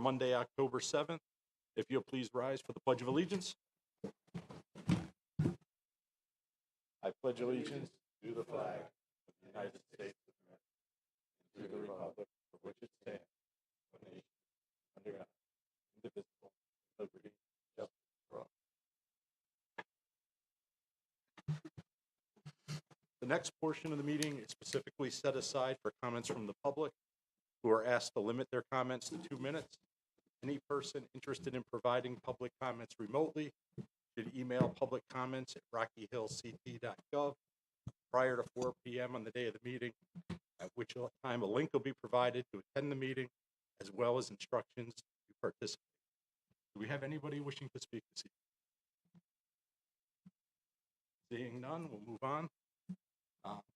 Monday, October 7th. If you'll please rise for the Pledge of Allegiance. I pledge allegiance to the flag of the United States of America, and to the republic for which it stands, one nation, under God, indivisible, with liberty and justice for all. The next portion of the meeting is specifically set aside for comments from the public, who are asked to limit their comments to 2 minutes. Any person interested in providing public comments remotely should email public comments at rockyhillct.gov prior to 4 p.m. on the day of the meeting, at which time a link will be provided to attend the meeting, as well as instructions to participate. Do we have anybody wishing to speak this evening? Seeing none, we'll move on.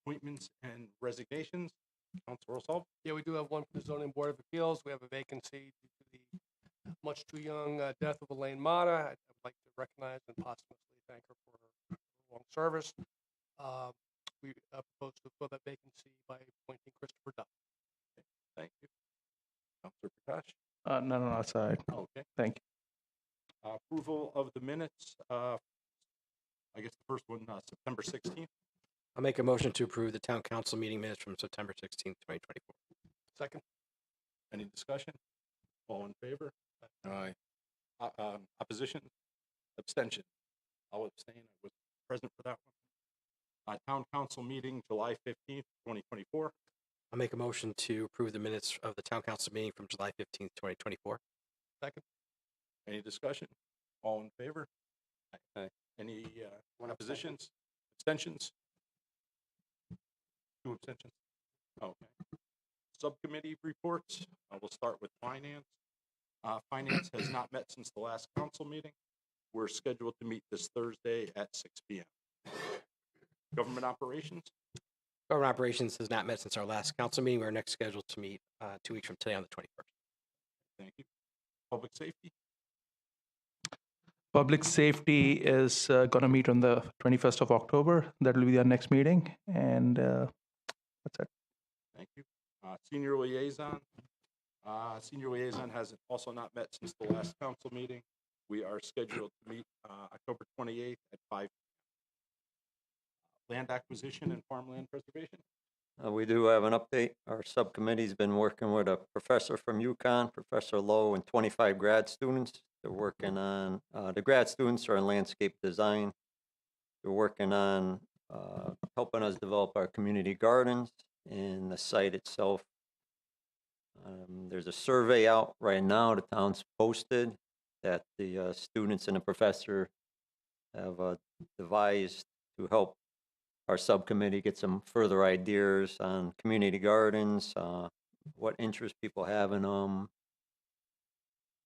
Appointments and resignations. Councilor Rosalvo. Yeah, we do have one for the zoning board of appeals. We have a vacancy due to the much too young death of Elaine Mata. I'd like to recognize and posthumously thank her for her long service. We propose to fill that vacancy by appointing Christopher Duff. Okay, thank you. Councilor Prakash. None on our side. Okay. Thank you. Approval of the minutes. I guess the first one, September 16th. I'll make a motion to approve the town council meeting minutes from September 16th, 2024. Second. Any discussion? All in favor? Aye. Opposition? Abstention? I'll abstain. I was present for that one. Town council meeting, July 15th, 2024. I'll make a motion to approve the minutes of the town council meeting from July 15th, 2024. Second. Any discussion? All in favor? Aye. Any oppositions? Abstentions? 2 abstentions. Okay. Subcommittee reports. We'll start with finance. Finance has not met since the last council meeting. We're scheduled to meet this Thursday at 6 p.m. Government operations. Government operations has not met since our last council meeting. We're next scheduled to meet 2 weeks from today on the 21st. Thank you. Public safety. Public safety is going to meet on the 21st of October. That will be our next meeting. And that's it. Thank you. Senior liaison. Senior liaison has also not met since the last council meeting. We are scheduled to meet October 28th at 5 p.m. Land acquisition and farmland preservation. We do have an update. Our subcommittee's been working with a professor from UConn, Professor Lowe, and 25 grad students. They're working on, the grad students are in landscape design. They're working on helping us develop our community gardens and the site itself. There's a survey out right now, the town's posted, that the students and the professor have devised to help our subcommittee get some further ideas on community gardens, what interest people have in them.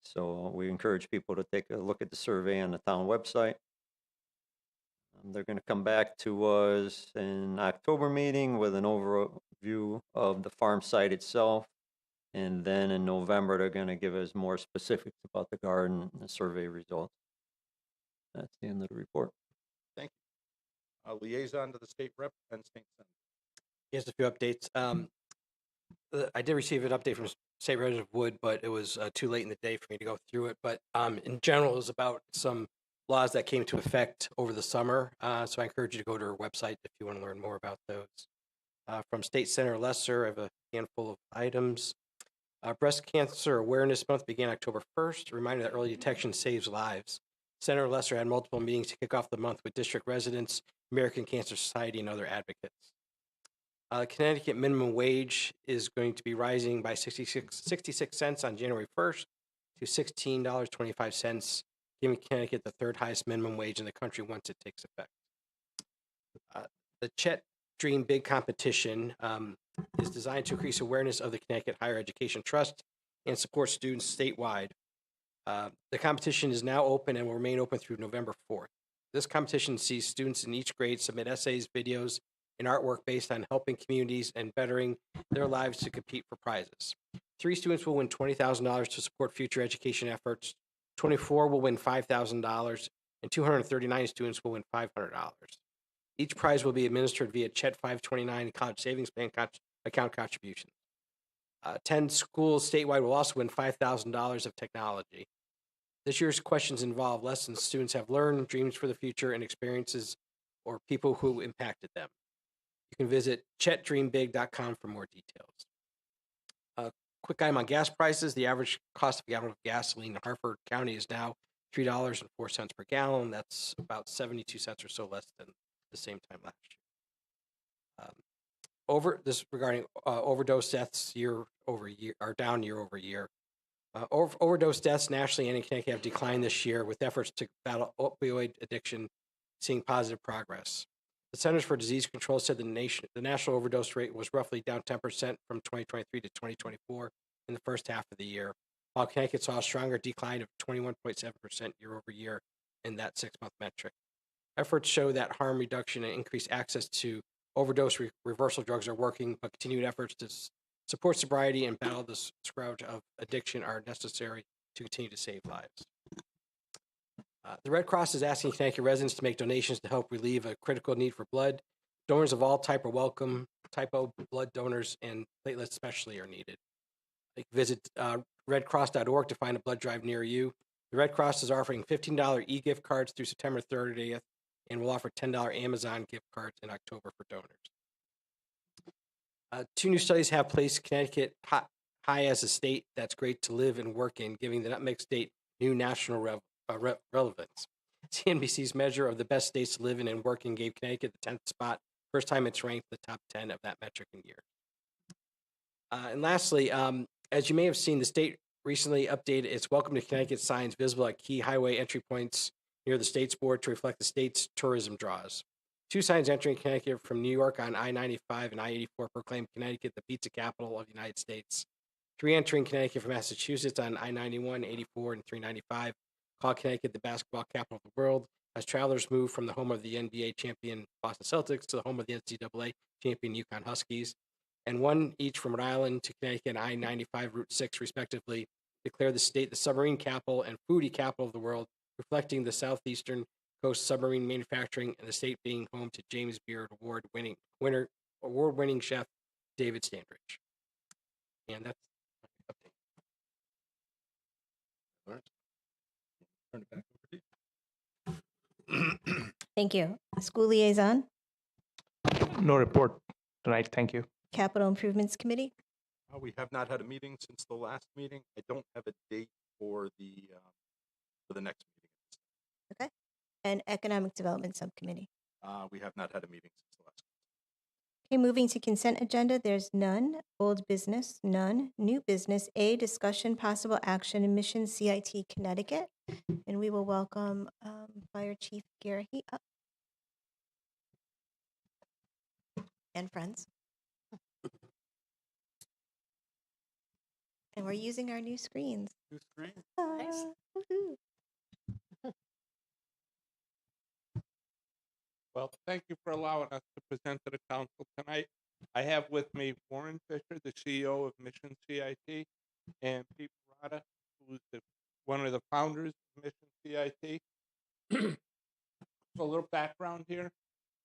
So we encourage people to take a look at the survey on the town website. They're going to come back to us in October meeting with an overview of the farm site itself. And then in November, they're going to give us more specifics about the garden and the survey results. That's the end of the report. Thank you. Liaison to the state rep and state senator. Here's a few updates. I did receive an update from State Representative Wood, but it was too late in the day for me to go through it. But in general, it was about some laws that came into effect over the summer. So I encourage you to go to our website if you want to learn more about those. From State Senator Lesser, I have a handful of items. Breast Cancer Awareness Month began October 1st. A reminder that early detection saves lives. Senator Lesser had multiple meetings to kick off the month with district residents, American Cancer Society, and other advocates. Connecticut minimum wage is going to be rising by 66 cents on January 1st to $16.25, giving Connecticut the third highest minimum wage in the country once it takes effect. The Chet Dream Big competition is designed to increase awareness of the Connecticut Higher Education Trust and support students statewide. The competition is now open and will remain open through November 4th. This competition sees students in each grade submit essays, videos, and artwork based on helping communities and bettering their lives to compete for prizes. 3 students will win $20,000 to support future education efforts. 24 will win $5,000, and 239 students will win $500. Each prize will be administered via Chet 529 College Savings Bank account contributions. 10 schools statewide will also win $5,000 of technology. This year's questions involve lessons students have learned, dreams for the future, and experiences or people who impacted them. You can visit chetdreambig.com for more details. A quick item on gas prices. The average cost of a gallon of gasoline in Harford County is now $3.04 per gallon. That's about 72 cents or so less than the same time last year. Regarding overdose deaths year over year are down year over year. Overdose deaths nationally and in Connecticut have declined this year, with efforts to battle opioid addiction seeing positive progress. The Centers for Disease Control said the national overdose rate was roughly down 10% from 2023 to 2024 in the first half of the year, while Connecticut saw a stronger decline of 21.7% year over year in that 6-month metric. Efforts show that harm reduction and increased access to overdose reversal drugs are working, but continued efforts to support sobriety and battle the scourge of addiction are necessary to continue to save lives. The Red Cross is asking Connecticut residents to make donations to help relieve a critical need for blood. Donors of all type are welcome. Type O blood donors and platelets especially are needed. You can visit redcross.org to find a blood drive near you. The Red Cross is offering $15 e-gift cards through September 30th and will offer $10 Amazon gift cards in October for donors. 2 new studies have placed Connecticut high as a state that's great to live and work in, giving the Nutmeg State new national relevance. CNBC's measure of the best states to live in and work in gave Connecticut the 10th spot, first time it's ranked the top 10 of that metric in years. And lastly, as you may have seen, the state recently updated its Welcome to Connecticut signs visible at key highway entry points near the state's board to reflect the state's tourism draws. 2 signs entering Connecticut from New York on I-95 and I-84 proclaim Connecticut the pizza capital of the United States. 3 entering Connecticut from Massachusetts on I-91, 84, and 395 call Connecticut the basketball capital of the world as travelers move from the home of the NBA champion Boston Celtics to the home of the NCAA champion UConn Huskies. And 1 each from Rhode Island to Connecticut and I-95 Route 6 respectively declare the state the submarine capital and foodie capital of the world, reflecting the southeastern coast submarine manufacturing and the state being home to James Beard award-winning chef David Standridge. And that's All right. Turn it back over to you. Thank you. School liaison, No report tonight. Thank you. Capital Improvements Committee, We have not had a meeting since the last meeting. I don't have a date for the next meeting. and Economic Development Subcommittee. We have not had a meeting since the last. Okay, moving to consent agenda, there's none. Old business, none. New business, A, discussion, possible action, Mission CIT Connecticut. And we will welcome Fire Chief Garahy up. And friends. And we're using our new screens. New screen? Nice. Woohoo. Well, thank you for allowing us to present to the council tonight. I have with me Warren Fisher, the CEO of Mission CIT, and Pete Murata, who's one of the founders of Mission CIT. So a little background here.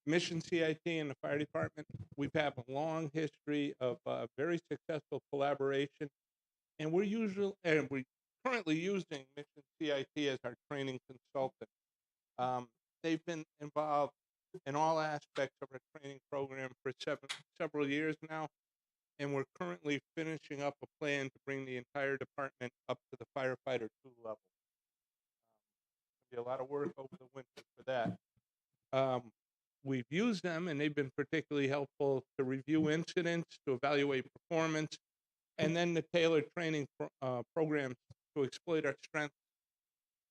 Mission CIT and the fire department, we've had a long history of very successful collaboration, and we're currently using Mission CIT as our training consultant. They've been involved in all aspects of our training program for several years now, and we're currently finishing up a plan to bring the entire department up to the firefighter 2 level. There'll be a lot of work over the winter for that. We've used them, and they've been particularly helpful to review incidents, to evaluate performance, and then to tailor training programs to exploit our strengths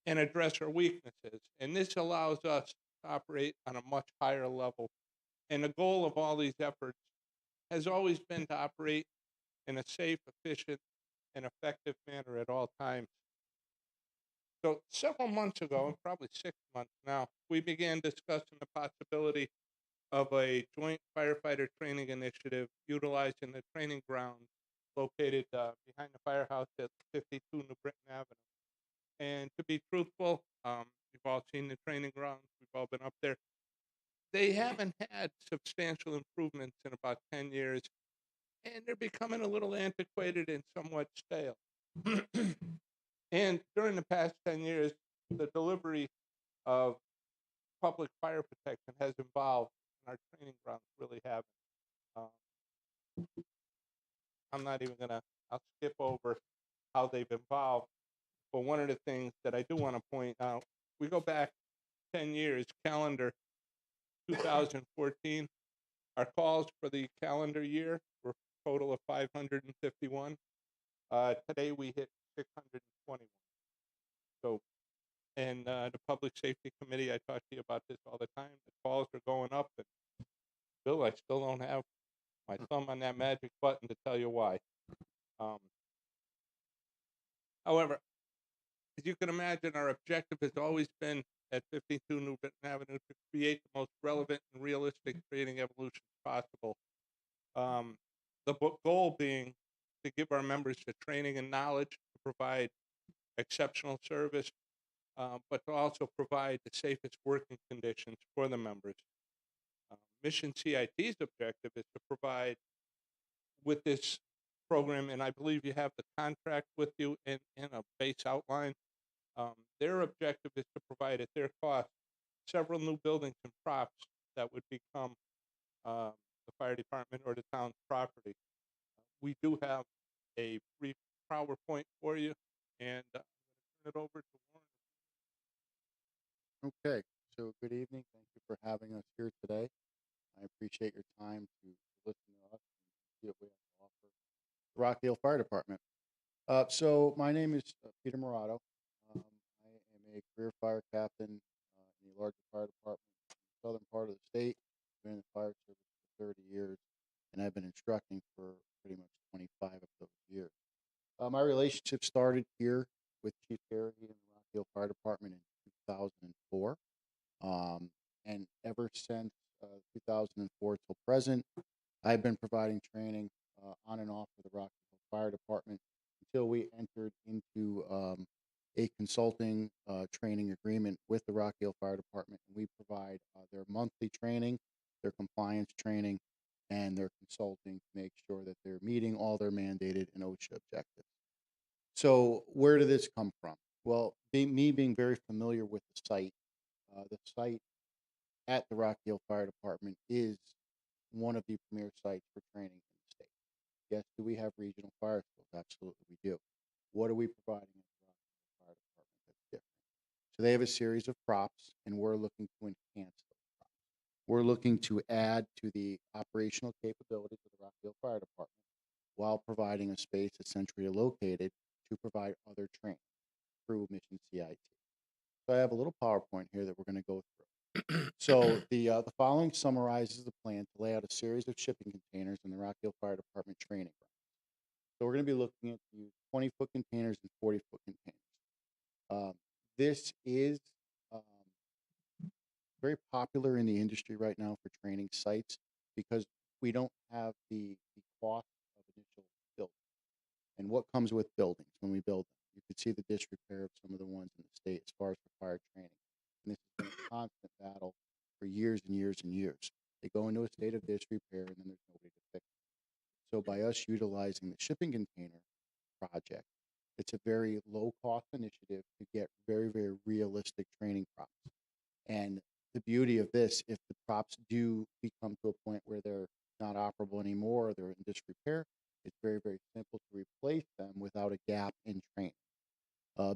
and address our weaknesses. And this allows us to operate on a much higher level. And the goal of all these efforts has always been to operate in a safe, efficient, and effective manner at all times. So several months ago, and probably 6 months now, we began discussing the possibility of a joint firefighter training initiative utilizing the training grounds located behind the firehouse at 52 New Britain Avenue. And to be truthful, you've all seen the training grounds. We've all been up there. They haven't had substantial improvements in about 10 years. and they're becoming a little antiquated and somewhat stale. And during the past 10 years, the delivery of public fire protection has evolved, and our training grounds really haven't. Um, I'm not even gonna, I'll skip over how they've evolved. But one of the things that I do want to point out, we go back 10 years, calendar 2014. Our calls for the calendar year were a total of 551. Today we hit 621. So, and the Public Safety Committee, I talk to you about this all the time. The calls are going up, and Bill, I still don't have my thumb on that magic button to tell you why. Um, However, as you can imagine, our objective has always been at 52 New Britain Avenue to create the most relevant and realistic training evolutions possible. The goal being to give our members the training and knowledge to provide exceptional service, but to also provide the safest working conditions for the members. Mission CIT's objective is to provide with this program, and I believe you have the contract with you in a base outline. Their objective is to provide at their cost several new buildings and props that would become the fire department or the town's property. We do have a brief PowerPoint for you, and I'm going to turn it over to Warren. Okay, so good evening. Thank you for having us here today. I appreciate your time to listen to us and see what we have to offer the Rock Hill Fire Department. So my name is Peter Morato. I am a career fire captain in the larger fire department in the southern part of the state. I've been in the fire service for 30 years, and I've been instructing for pretty much 25 of those years. My relationship started here with Chief Gary in the Rock Hill Fire Department in 2004. And ever since 2004 till present, I've been providing training on and off for the Rock Hill Fire Department until we entered into a consulting training agreement with the Rock Hill Fire Department. And we provide their monthly training, their compliance training, and their consulting to make sure that they're meeting all their mandated and OSHA objectives. So where did this come from? Well, me being very familiar with the site at the Rock Hill Fire Department is one of the premier sites for training in the state. Yes, do we have regional fire schools? Absolutely, we do. What are we providing at the Rock Hill Fire Department that's different? So they have a series of props, and we're looking to enhance those props. We're looking to add to the operational capabilities of the Rock Hill Fire Department while providing a space that's centrally located to provide other training through Mission CIT. So I have a little PowerPoint here that we're going to go through. So the following summarizes the plan to lay out a series of shipping containers in the Rock Hill Fire Department training grounds. So we're going to be looking at the 20-foot containers and 40-foot containers. This is very popular in the industry right now for training sites because we don't have the cost of initial building. And what comes with buildings when we build them? You can see the disrepair of some of the ones in the state as far as for fire training. And this has been a constant battle for years and years and years. They go into a state of disrepair and then there's nobody to fix it. So by us utilizing the shipping container project, it's a very low cost initiative to get very, very realistic training props. And the beauty of this, if the props do become to a point where they're not operable anymore, or they're in disrepair, it's very, very simple to replace them without a gap in training.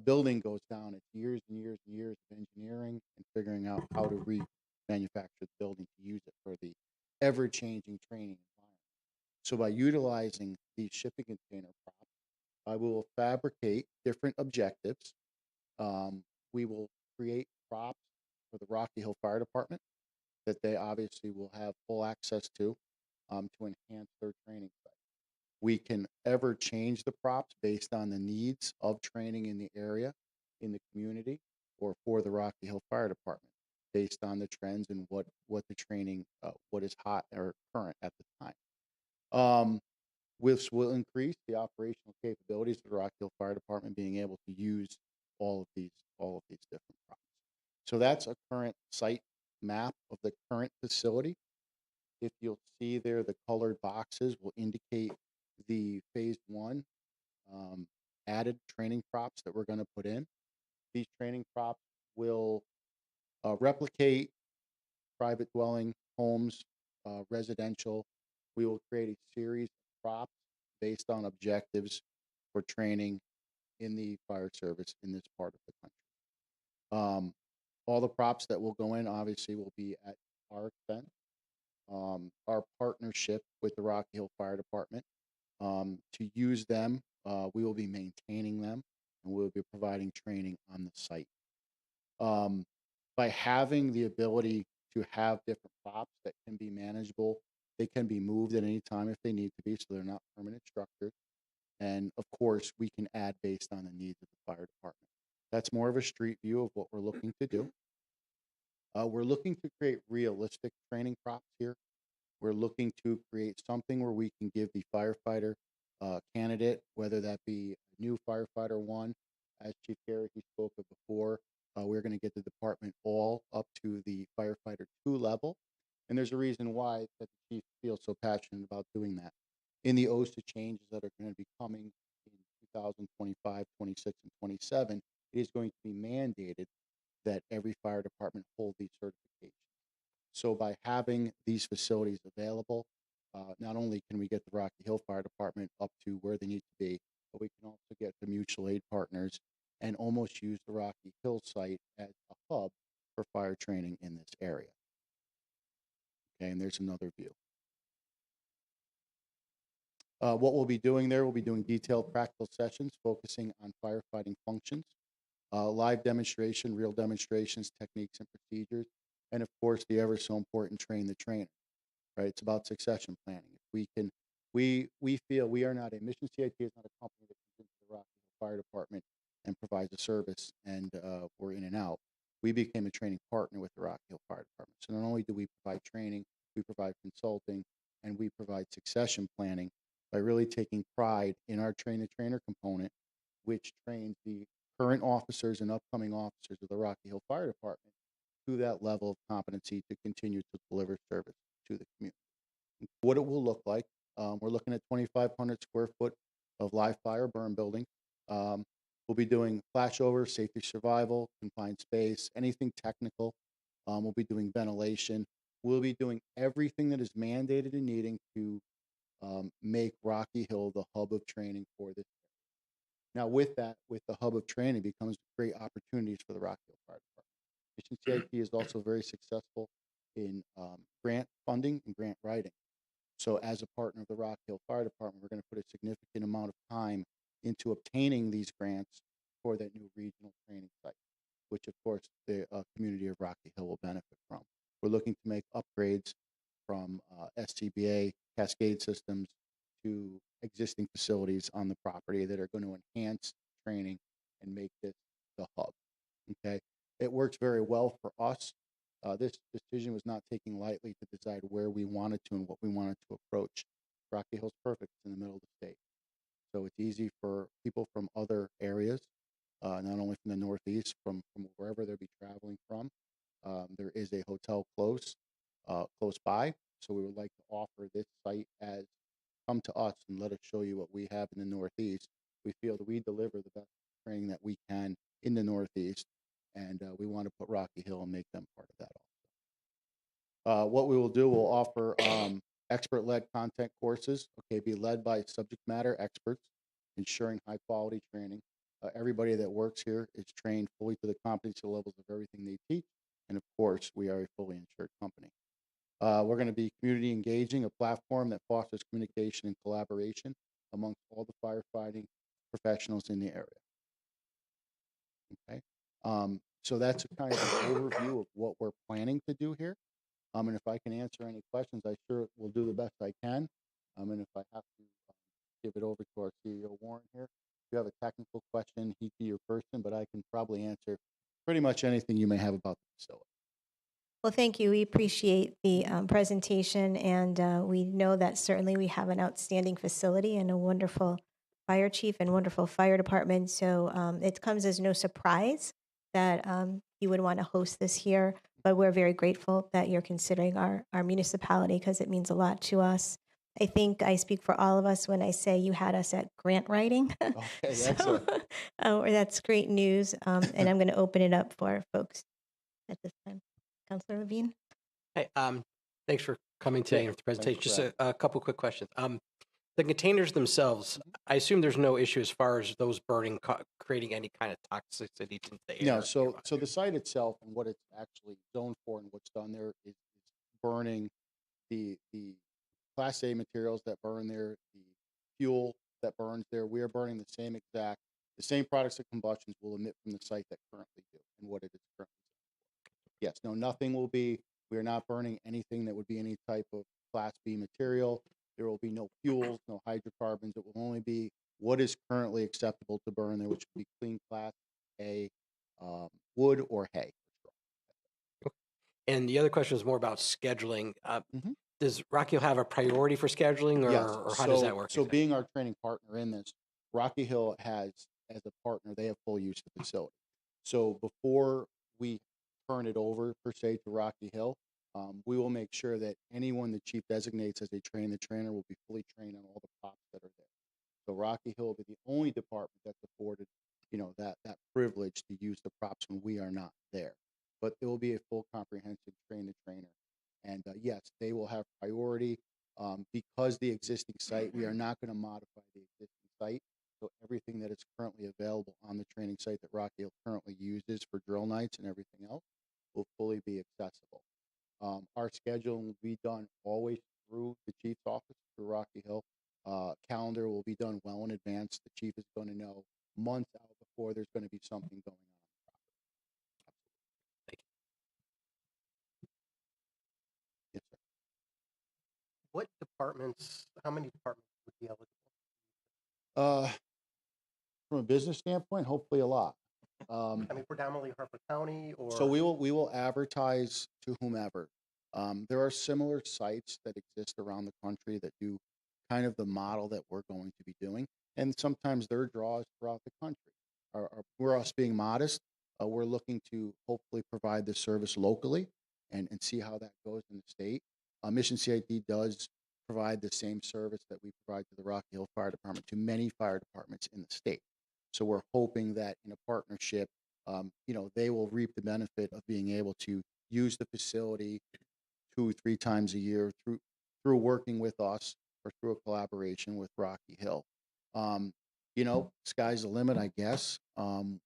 Building goes down, it's years and years and years of engineering and figuring out how to remanufacture the building to use it for the ever-changing training environment. So by utilizing these shipping container props, I will fabricate different objectives. We will create props for the Rocky Hill Fire Department that they obviously will have full access to enhance their training site. We can ever change the props based on the needs of training in the area, in the community, or for the Rocky Hill Fire Department, based on the trends and what the training, what is hot or current at the time. This will increase the operational capabilities of the Rock Hill Fire Department being able to use all of these different props. So that's a current site map of the current facility. If you'll see there, the colored boxes will indicate the phase one added training props that we're going to put in. These training props will replicate private dwelling homes, residential. We will create a series of props based on objectives for training in the fire service in this part of the country. All the props that will go in obviously will be at our expense. Our partnership with the Rocky Hill Fire Department, to use them, we will be maintaining them, and we'll be providing training on the site. By having the ability to have different props that can be manageable, they can be moved at any time if they need to be, so they're not permanent structures. And of course, we can add based on the needs of the fire department. That's more of a street view of what we're looking to do. We're looking to create realistic training props here. We're looking to create something where we can give the firefighter candidate, whether that be a new firefighter one, as Chief Garrity spoke of before, we're going to get the department all up to the firefighter 2 level. And there's a reason why that the chief feels so passionate about doing that. In the OSHA changes that are going to be coming in 2025, 26, and 27, it is going to be mandated that every fire department hold these certifications. So by having these facilities available, not only can we get the Rocky Hill Fire Department up to where they need to be, but we can also get the mutual aid partners and almost use the Rocky Hill site as a hub for fire training in this area. Okay, and there's another view. What we'll be doing there, we'll be doing detailed practical sessions focusing on firefighting functions, live demonstration, real demonstrations, techniques and procedures, and of course the ever so important train the trainer, right? It's about succession planning. If we can, we feel we are not a Mission CIT is not a company that comes into the Rocky Hill Fire Department and provides a service and we're in and out. We became a training partner with the Rocky Hill Fire Department. So not only do we provide training, we provide consulting, and we provide succession planning by really taking pride in our train the trainer component, which trains the current officers and upcoming officers of the Rocky Hill Fire Department to that level of competency to continue to deliver service to the community. What it will look like, we're looking at 2,500 square foot of live fire burn building. We'll be doing flashover, safety survival, confined space, anything technical. We'll be doing ventilation. We'll be doing everything that is mandated and needing to make Rocky Hill the hub of training for this area. Now with that, with the hub of training becomes great opportunities for the Rocky Hill Fire Department. Mission CIT is also very successful in grant funding and grant writing. So as a partner of the Rock Hill Fire Department, we're going to put a significant amount of time into obtaining these grants for that new regional training site, which of course the community of Rocky Hill will benefit from. We're looking to make upgrades from SCBA cascade systems to existing facilities on the property that are going to enhance training and make this the hub. Okay, it works very well for us. This decision was not taken lightly to decide where we wanted to and what we wanted to approach. Rocky Hill's perfect. It's in the middle of the state. So it's easy for people from other areas, not only from the Northeast, from wherever they'll be traveling from. There is a hotel close by. So we would like to offer this site as come to us and let us show you what we have in the Northeast. We feel that we deliver the best training that we can in the Northeast, and we want to put Rocky Hill and make them part of that also. What we will do, we'll offer expert-led content courses, okay, be led by subject matter experts, ensuring high-quality training. Everybody that works here is trained fully to the competency levels of everything they teach, and of course, we are a fully insured company. We're going to be community engaging, a platform that fosters communication and collaboration amongst all the firefighting professionals in the area. Okay, so that's a kind of an overview of what we're planning to do here. And if I can answer any questions, I sure will do the best I can. And if I have to give it over to our CEO, Warren, here. If you have a technical question, he'd be your person, but I can probably answer pretty much anything you may have about the facility. Well, thank you. We appreciate the presentation, and we know that certainly we have an outstanding facility and a wonderful fire chief and wonderful fire department. So it comes as no surprise that you would want to host this here. but we're very grateful that you're considering our municipality because it means a lot to us. I think I speak for all of us when I say you had us at grant writing. Okay, So, excellent. that's great news. And I'm going to open it up for folks at this time. Councilor Levine? Hey, thanks for coming today and with the presentation. for Just having a couple quick questions. The containers themselves, I assume there's no issue as far as those burning, creating any kind of toxicity into the air. No, so the site itself and what it's actually zoned for and what's done there is burning the Class A materials that burn there, the fuel that burns there. We are burning the same products of combustions will emit from the site that currently do and what it is currently zoned for. Yes, no, nothing will be, we are not burning anything that would be any type of Class B material. There will be no fuels, no hydrocarbons. It will only be what is currently acceptable to burn there, which would be clean Class A wood or hay. And the other question is more about scheduling. Mhm. Does Rocky Hill have a priority for scheduling, Yes. or how does that work? So exactly? being our training partner in this, Rocky Hill has, as a partner, they have full use of the facility. So before we turn it over, per se, to Rocky Hill, we will make sure that anyone the chief designates as a the trainer will be fully trained on all the props that are there. So Rocky Hill will be the only department that's afforded, that privilege to use the props when we are not there. But there will be a full comprehensive trainer. And yes, they will have priority because the existing site, we are not going to modify the existing site. So everything that is currently available on the training site that Rocky Hill currently uses for drill nights and everything else will fully be accessible. Our scheduling will be done always through the chief's office, through Rocky Hill. Calendar will be done well in advance. The chief is going to know months out before there's going to be something going on. Yes, sir. What departments, how many departments would be eligible? From a business standpoint, hopefully a lot. I mean, predominantly Harper County, or? So we will advertise to whomever. There are similar sites that exist around the country that do kind of the model that we're going to be doing, and sometimes there are draws throughout the country. We're us being modest. We're looking to hopefully provide this service locally and see how that goes in the state. Mission CIT does provide the same service that we provide to the Rocky Hill Fire Department to many fire departments in the state. So we're hoping that in a partnership, they will reap the benefit of being able to use the facility 2-3 times a year through working with us or through a collaboration with Rocky Hill. Sky's the limit, I guess.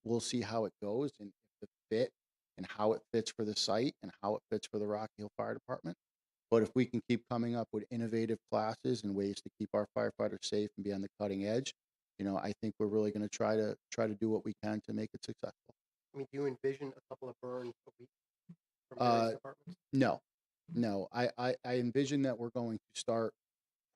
We'll see how it goes and if the fit and how it fits for the site and how it fits for the Rocky Hill Fire Department. But if we can keep coming up with innovative classes and ways to keep our firefighters safe and be on the cutting edge, I think we're really going to try to do what we can to make it successful. I mean, do you envision a couple of burns a week from various departments? No. I envision that we're going to start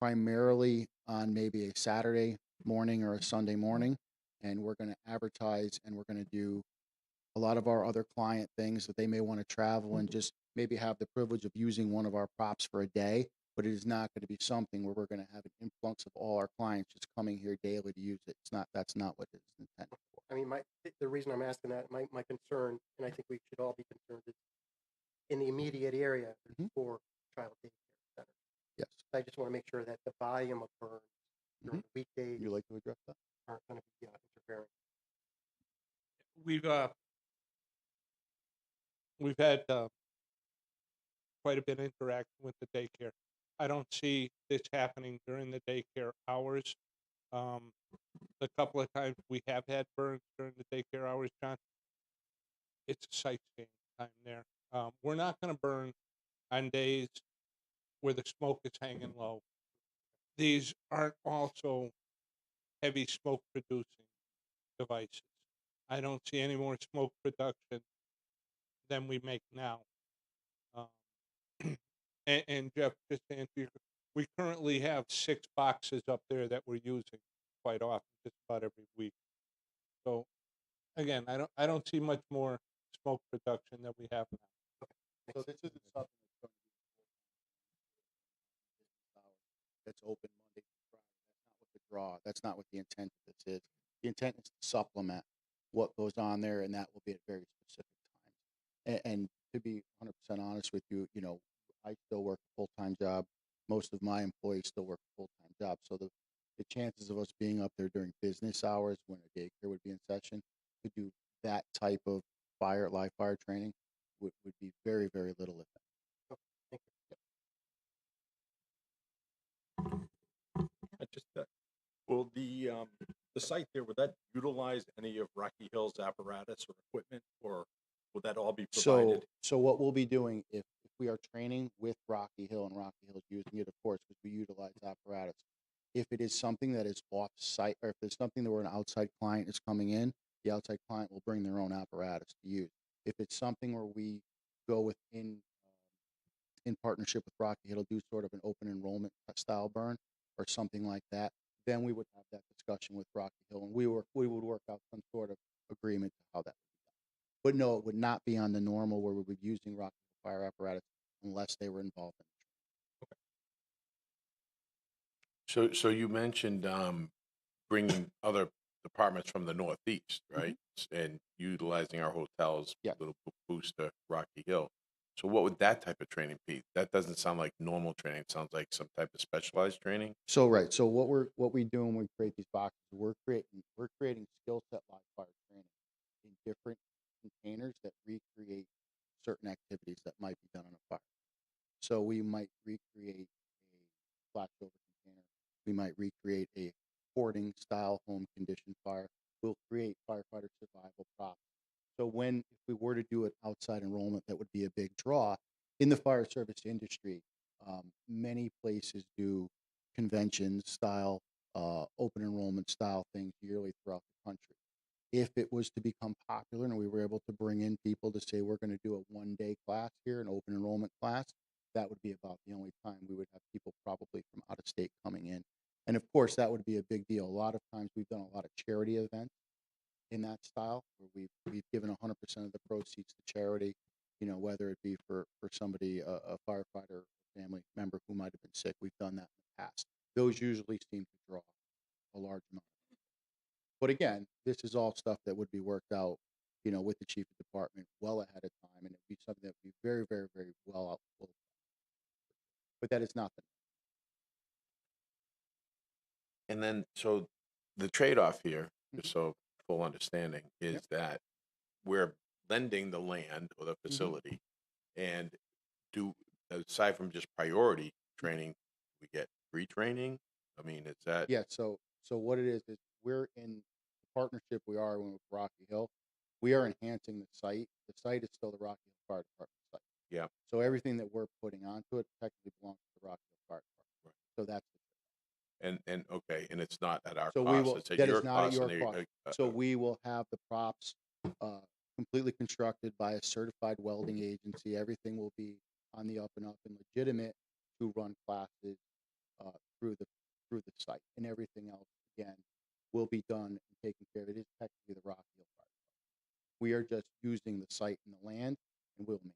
primarily on maybe a Saturday morning or a Sunday morning, and we're going to advertise and we're going to do a lot of our other client things that they may want to travel and just maybe have the privilege of using one of our props for a day, but it is not going to be something where we're going to have an influx of all our clients just coming here daily to use it. That's not what it's intended for. I mean, the reason I'm asking that, my concern, and I think we should all be concerned, is in the immediate area for child daycare centers. Yes. I just want to make sure that the volume of burns during the weekdays You like to address that? aren't going to be interfering. We've had quite a bit of interaction with the daycare. I don't see this happening during the daycare hours. The couple of times we have had burns during the daycare hours, John, it's a sightseeing time there. We're not going to burn on days where the smoke is hanging low. These aren't also heavy smoke producing devices. I don't see any more smoke production than we make now. And Jeff, just to answer your, we currently have 6 boxes up there that we're using quite often, just about every week. So again, I don't see much more smoke production than we have now. So this isn't something that's going to be business hours that's open Monday through Friday. That's not what the intent of this is. The intent is to supplement what goes on there, and that will be at very specific times. And to be 100% honest with you, I still work a full-time job. Most of my employees still work a full-time job. So the chances of us being up there during business hours when a daycare would be in session to do that type of live fire training would be very, very little if any. Thank I just, will the site there, would that utilize any of Rocky Hill's apparatus or equipment, or will that all be provided? So what we'll be doing if we are training with Rocky Hill and Rocky Hill's using it, of course, because we utilize apparatus. If it is something that is off site, or if there's something where an outside client is coming in, the outside client will bring their own apparatus to use. If it's something where we go in partnership with Rocky Hill, do sort of an open enrollment style burn or something like that, then we would have that discussion with Rocky Hill, and we would work out some sort of agreement to how that would be done. But no, it would not be on the normal where we would be using Rocky Hill fire apparatus unless they were involved in it. So you mentioned bringing other departments from the Northeast, right? And utilizing our hotels, Yeah. little booster, Rocky Hill. So what would that type of training be? That doesn't sound like normal training. It sounds like some type of specialized training. So right. So what we do when we create these boxes, we're creating skill set live fire training in different containers that recreate certain activities that might be done on a fire. So we might recreate a flashover container. We might recreate a hoarding style home condition fire. We'll create firefighter survival props. So if we were to do an outside enrollment, that would be a big draw in the fire service industry. Many places do convention style, open enrollment style things yearly throughout the country. If it was to become popular and we were able to bring in people to say, we're going to do a 1-day class here, an open enrollment class, that would be about the only time we would have people probably from out of state coming in. And of course, that would be a big deal. A lot of times we've done a lot of charity events in that style where we've given 100% of the proceeds to charity, whether it be for somebody, a firefighter or family member who might have been sick. We've done that in the past. Those usually seem to draw a large amount of people. But again, this is all stuff that would be worked out, with the chief of department well ahead of time, and it'd be something that would be very, very, very well out. But that is not the And then, so the trade-off here, just so full understanding, is that we're lending the land or the facility, and aside from just priority training, we get free training. I mean, is that? Yeah. So what it is we're in the partnership we are with Rocky Hill. We are enhancing the site. The site is still the Rocky Hill Fire Department site. Yeah. So everything that we're putting onto it technically belongs to the Rocky Hill Fire Department. Right. So that's And okay, and it's not at our so cost. we will. It's at That your is not cost. at and your they- cost. So we will have the props completely constructed by a certified welding agency. Everything will be on the up and up and legitimate to run classes through the site, and everything else again will be done and taken care of. It is technically the Rocky Hill Fire Department. We are just using the site and the land, and we'll maintain.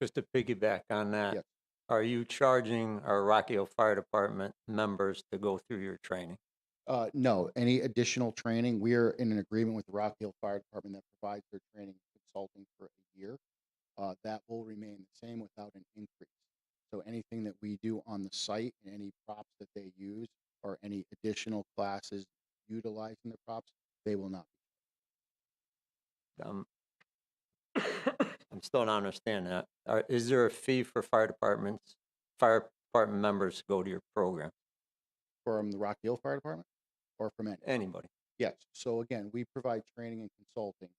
Just to piggyback on that, Yes. are you charging our Rocky Hill Fire Department members to go through your training? No, any additional training, we are in an agreement with the Rock Hill Fire Department that provides their training and consulting for a year. That will remain the same without an increase. So anything that we do on the site and any props that they use or any additional classes utilizing the props, they will not be. I'm still not understanding that. Is there a fee for fire department members to go to your program? From the Rock Hill Fire Department or from Anybody? Yes. So again, we provide training and consulting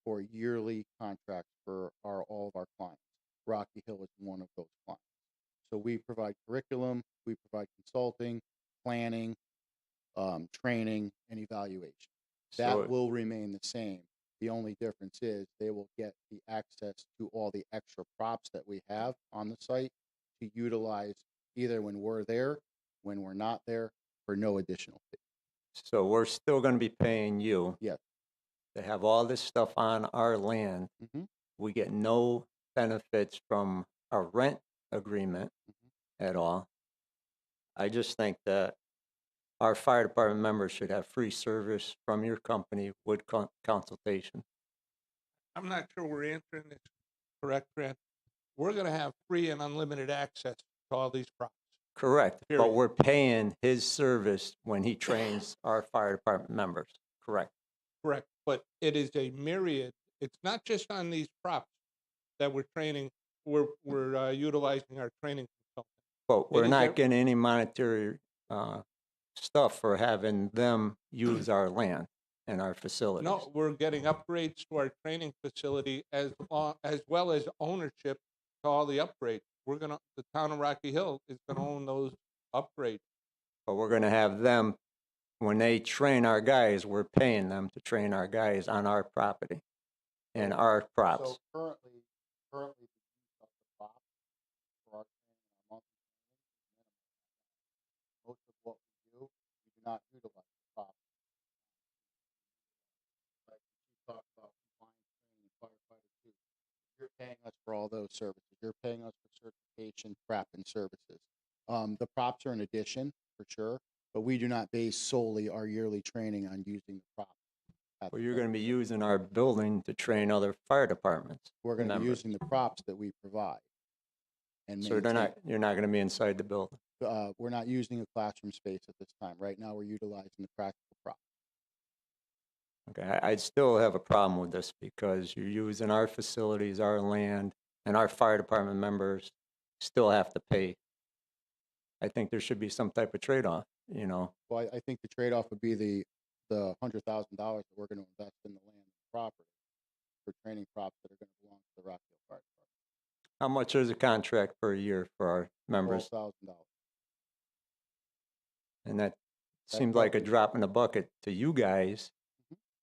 for yearly contracts for all of our clients. Rocky Hill is one of those clients. So we provide curriculum, we provide consulting, planning, training, and evaluation. That So- will remain the same. The only difference is they will get the access to all the extra props that we have on the site to utilize either when we're there, when we're not there, for no additional fee. So we're still going to be paying you Yes. to have all this stuff on our land. Mhm. We get no benefits from a rent agreement at all. I just think that our fire department members should have free service from your company with consultation. I'm not sure we're answering this correct, Grant. We're gonna have free and unlimited access to all these props. Correct, but Period. we're paying his service when he trains our fire department members. Correct. Correct, but it is a myriad. It's not just on these props that we're training. We're utilizing our training consultant. But we're is not ev- getting any monetary stuff for having them use our land and our facilities. No, we're getting upgrades to our training facility as well as ownership to all the upgrades. The town of Rocky Hill is gonna own those upgrades. But we're gonna have them, when they train our guys, we're paying them to train our guys on our property and our props. So currently, the use of the props for our training and our monthly training is minimal. Most of what we do not utilize the props. Like the chief talked about compliance training and firefighter too. You're paying us for all those services. You're paying us for certification, prep, and services. The props are an addition for sure, but we do not base solely our yearly training on using the props. Well, you're gonna be using our building to train other fire departments. We're going to be members. using the props that we provide. And So you're not gonna be inside the building. we're not using a classroom space at this time. Right now, we're utilizing the practical props. Okay, I'd still have a problem with this because you're using our facilities, our land, and our fire department members still have to pay. I think there should be some type of trade-off, you know? Well, I think the trade-off would be the $100,000 that we're going to invest in the land and property for training props that are going to belong to the Rock Hill Fire Department. How much is a contract per year for our members? $12,000. And that seems like a drop in the bucket to you guys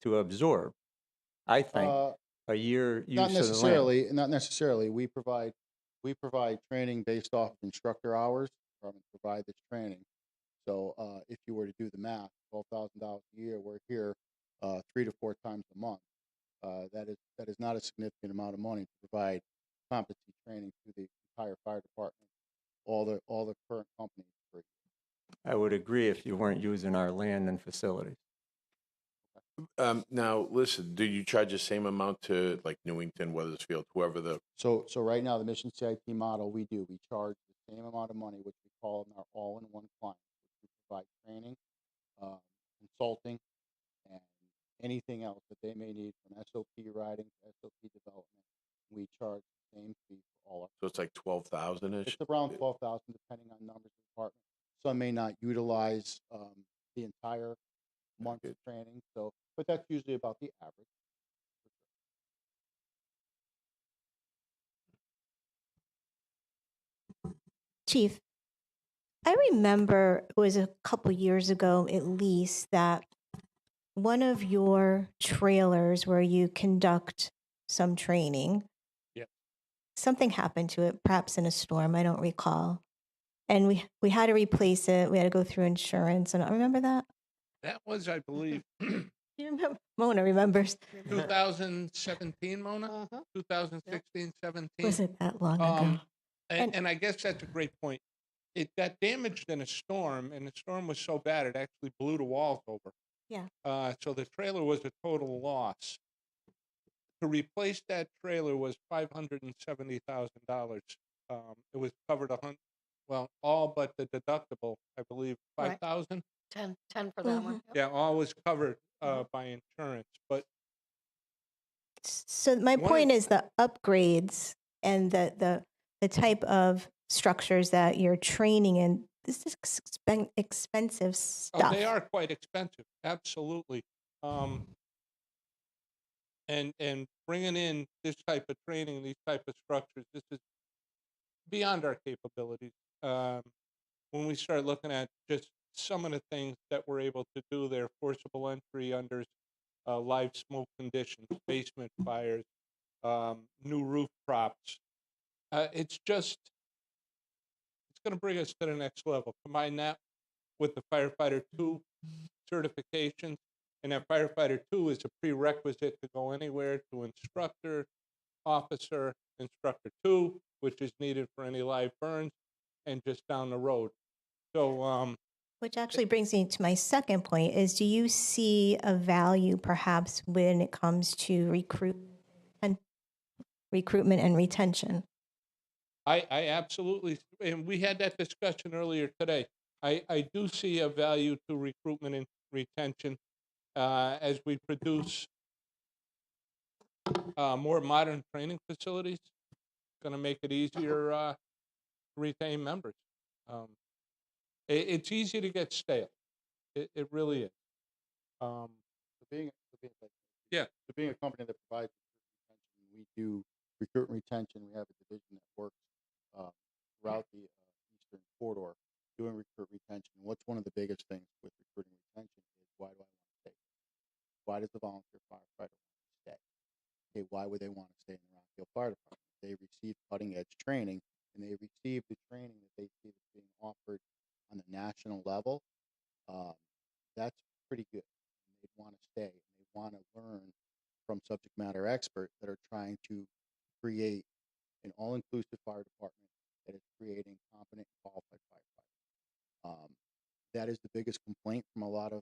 to absorb. I think a year use Not of the land. necessarily. Not necessarily. We provide training based off of instructor hours. Provide this training. So if you were to do the math, $12,000 a year, we're here 3 to 4 times a month. That is not a significant amount of money to provide competency training to the entire fire department, all the current companies. I would agree if you weren't using our land and facilities. Now, listen, do you charge the same amount to like Newington, Weathersfield, whoever the, So right now, the Mission CIT model, we charge the same amount of money, which we call our all-in-one client, which we provide training, consulting, and anything else that they may need from SOP writing to SOP development. We charge the same fee for all our. so it's like 12,000-ish? It's around 12,000, depending on numbers of departments. Some may not utilize the entire month of training, but that's usually about the average. Chief, I remember it was a couple years ago at least that one of your trailers where you conduct some training, Yeah. something happened to it, perhaps in a storm, I don't recall. And we had to replace it. We had to go through insurance. And I remember that. That was, I believe, You remember? Mona remembers. 2017, Mona? 2016, 17? Was it that long ago? And I guess that's a great point. It got damaged in a storm, and the storm was so bad it actually blew the walls over. Yeah. So the trailer was a total loss. To replace that trailer was $570,000. It was covered all but the deductible, I believe, Right. 5,000. 10 for that one. Yeah, all was covered by insurance, but So my One- point is the upgrades and the type of structures that you're training in. This is expensive stuff. they are quite expensive, absolutely. And bringing in this type of training, these type of structures, this is beyond our capabilities. When we start looking at just some of the things that we're able to do there, forcible entry under live smoke conditions, basement fires, new roof props, it's going to bring us to the next level. Combine that with the Firefighter 2 certifications, and that Firefighter 2 is a prerequisite to go anywhere to instructor, officer, instructor 2, which is needed for any live burns, and just down the road. So, Which actually brings me to my second point is, do you see a value perhaps when it comes to recruit recruitment and retention. I absolutely, and we had that discussion earlier today. I do see a value to recruitment and retention as we produce more modern training facilities. Going to make it easier to retain members. It's easy to get stale. It really is. So Yeah. so being a company that provides recruitment retention, we do recruitment retention. We have a division that works throughout the Eastern Corridor doing recruit retention. What's one of the biggest things with recruiting retention is why do I want to stay? Why does the volunteer firefighter want to stay? Okay, why would they want to stay in the Rock Hill Fire Department? They receive cutting edge training and they receive the training that they see that's being offered on the national level. That's pretty good. And they'd want to stay and they want to learn from subject matter experts that are trying to create an all-inclusive fire department that is creating competent and qualified firefighters. That is the biggest complaint from a lot of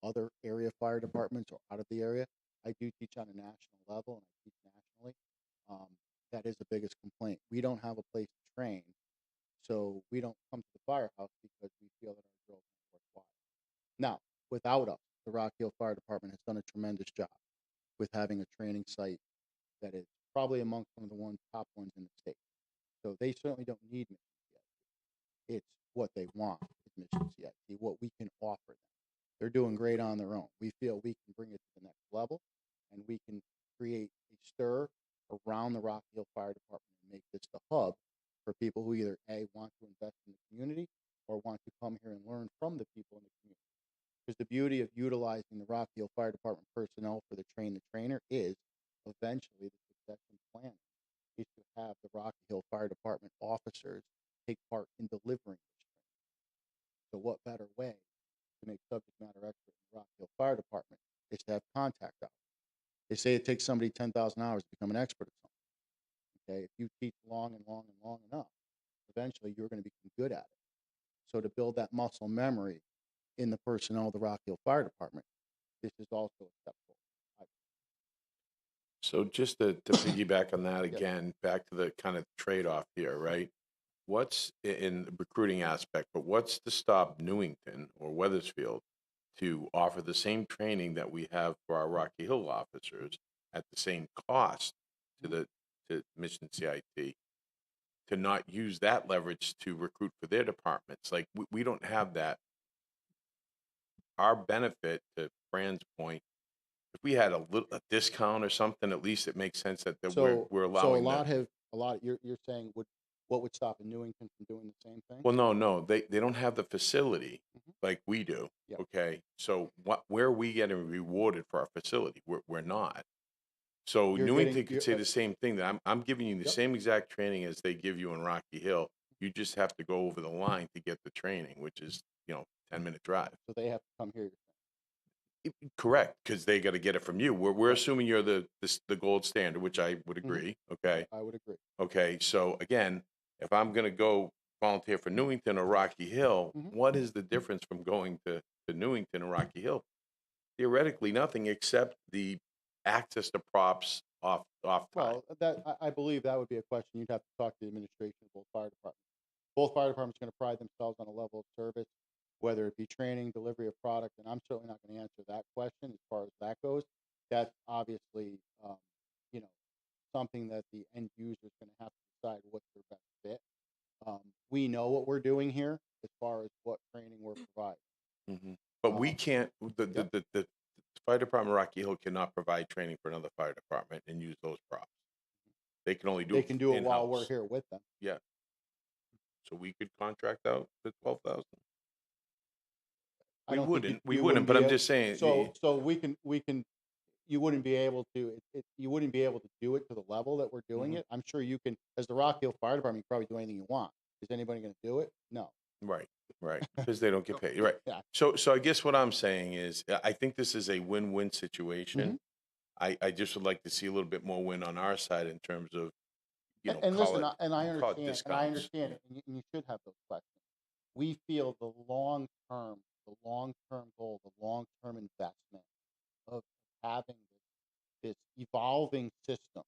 other area fire departments or out of the area. I do teach on a national level and I teach nationally. That is the biggest complaint. We don't have a place to train, so we don't come to the firehouse because we feel that our growth is worthwhile. Now, without us, the Rock Hill Fire Department has done a tremendous job with having a training site that is probably amongst one of the top ones in the state. So they certainly don't need Mission CIT. It's what they want is Mission CIT, what we can offer them. They're doing great on their own. We feel we can bring it to the next level and we can create a stir around the Rock Hill Fire Department and make this the hub for people who either A, want to invest in the community or want to come here and learn from the people in the community. Because the beauty of utilizing the Rock Hill Fire Department personnel for the train the trainer is eventually the succession plan is to have the Rock Hill Fire Department officers take part in delivering this training. So what better way to make subject matter expert in the Rock Hill Fire Department is to have contact hours. They say it takes somebody 10,000 hours to become an expert at something. Okay, if you teach long and long and long enough, eventually you're going to become good at it. So to build that muscle memory in the personnel of the Rock Hill Fire Department, this is also a step forward. So just to piggyback on that Yep. again, back to the kind of trade-off here, right? What's in the recruiting aspect, but what's to stop Newington or Weathersfield to offer the same training that we have for our Rocky Hill officers at the same cost to Mission CIT, to not use that leverage to recruit for their departments? Like we don't have that. Our benefit, to Fran's point, if we had a discount or something, at least it makes sense that we're allowing them. You're saying what would stop a Newington from doing the same thing? Well, no, they don't have the facility like we do. Yep. Okay, so where are we getting rewarded for our facility? We're not. So Newington could say the same thing, that I'm giving you the Yep. same exact training as they give you in Rocky Hill. You just have to go over the line to get the training, which is 10-minute drive. So they have to come here. Correct, because they got to get it from you. We're assuming you're the gold standard, which I would agree. Okay. I would agree. Okay, so again, if I'm going to go volunteer for Newington or Rocky Hill, what is the difference from going to Newington or Rocky Hill? Theoretically, nothing except the access to props off time. Well, I believe that would be a question you'd have to talk to the administration of both fire departments. Both fire departments are going to pride themselves on a level of service, whether it be training, delivery of product, and I'm certainly not going to answer that question as far as that goes. That's obviously, something that the end user is going to have to decide what's their best fit. We know what we're doing here as far as what training we're providing. But we can't. The fire department of Rocky Hill cannot provide training for another fire department and use those props. They can only do. They can do it while we're in-house. here with them. Yeah. So we could contract out the 12,000. We wouldn't. But I'm just saying. So we can. You wouldn't be able to. You wouldn't be able to do it to the level that we're doing it. I'm sure you can. As the Rock Hill Fire Department, you can probably do anything you want. Is anybody going to do it? No. Right, because they don't get paid. Right. Yeah. So I guess what I'm saying is, I think this is a win-win situation. I just would like to see a little bit more win on our side in terms of, And listen, I understand, discounts. and you should have those questions. We feel the long-term goal, the long-term investment of having this evolving system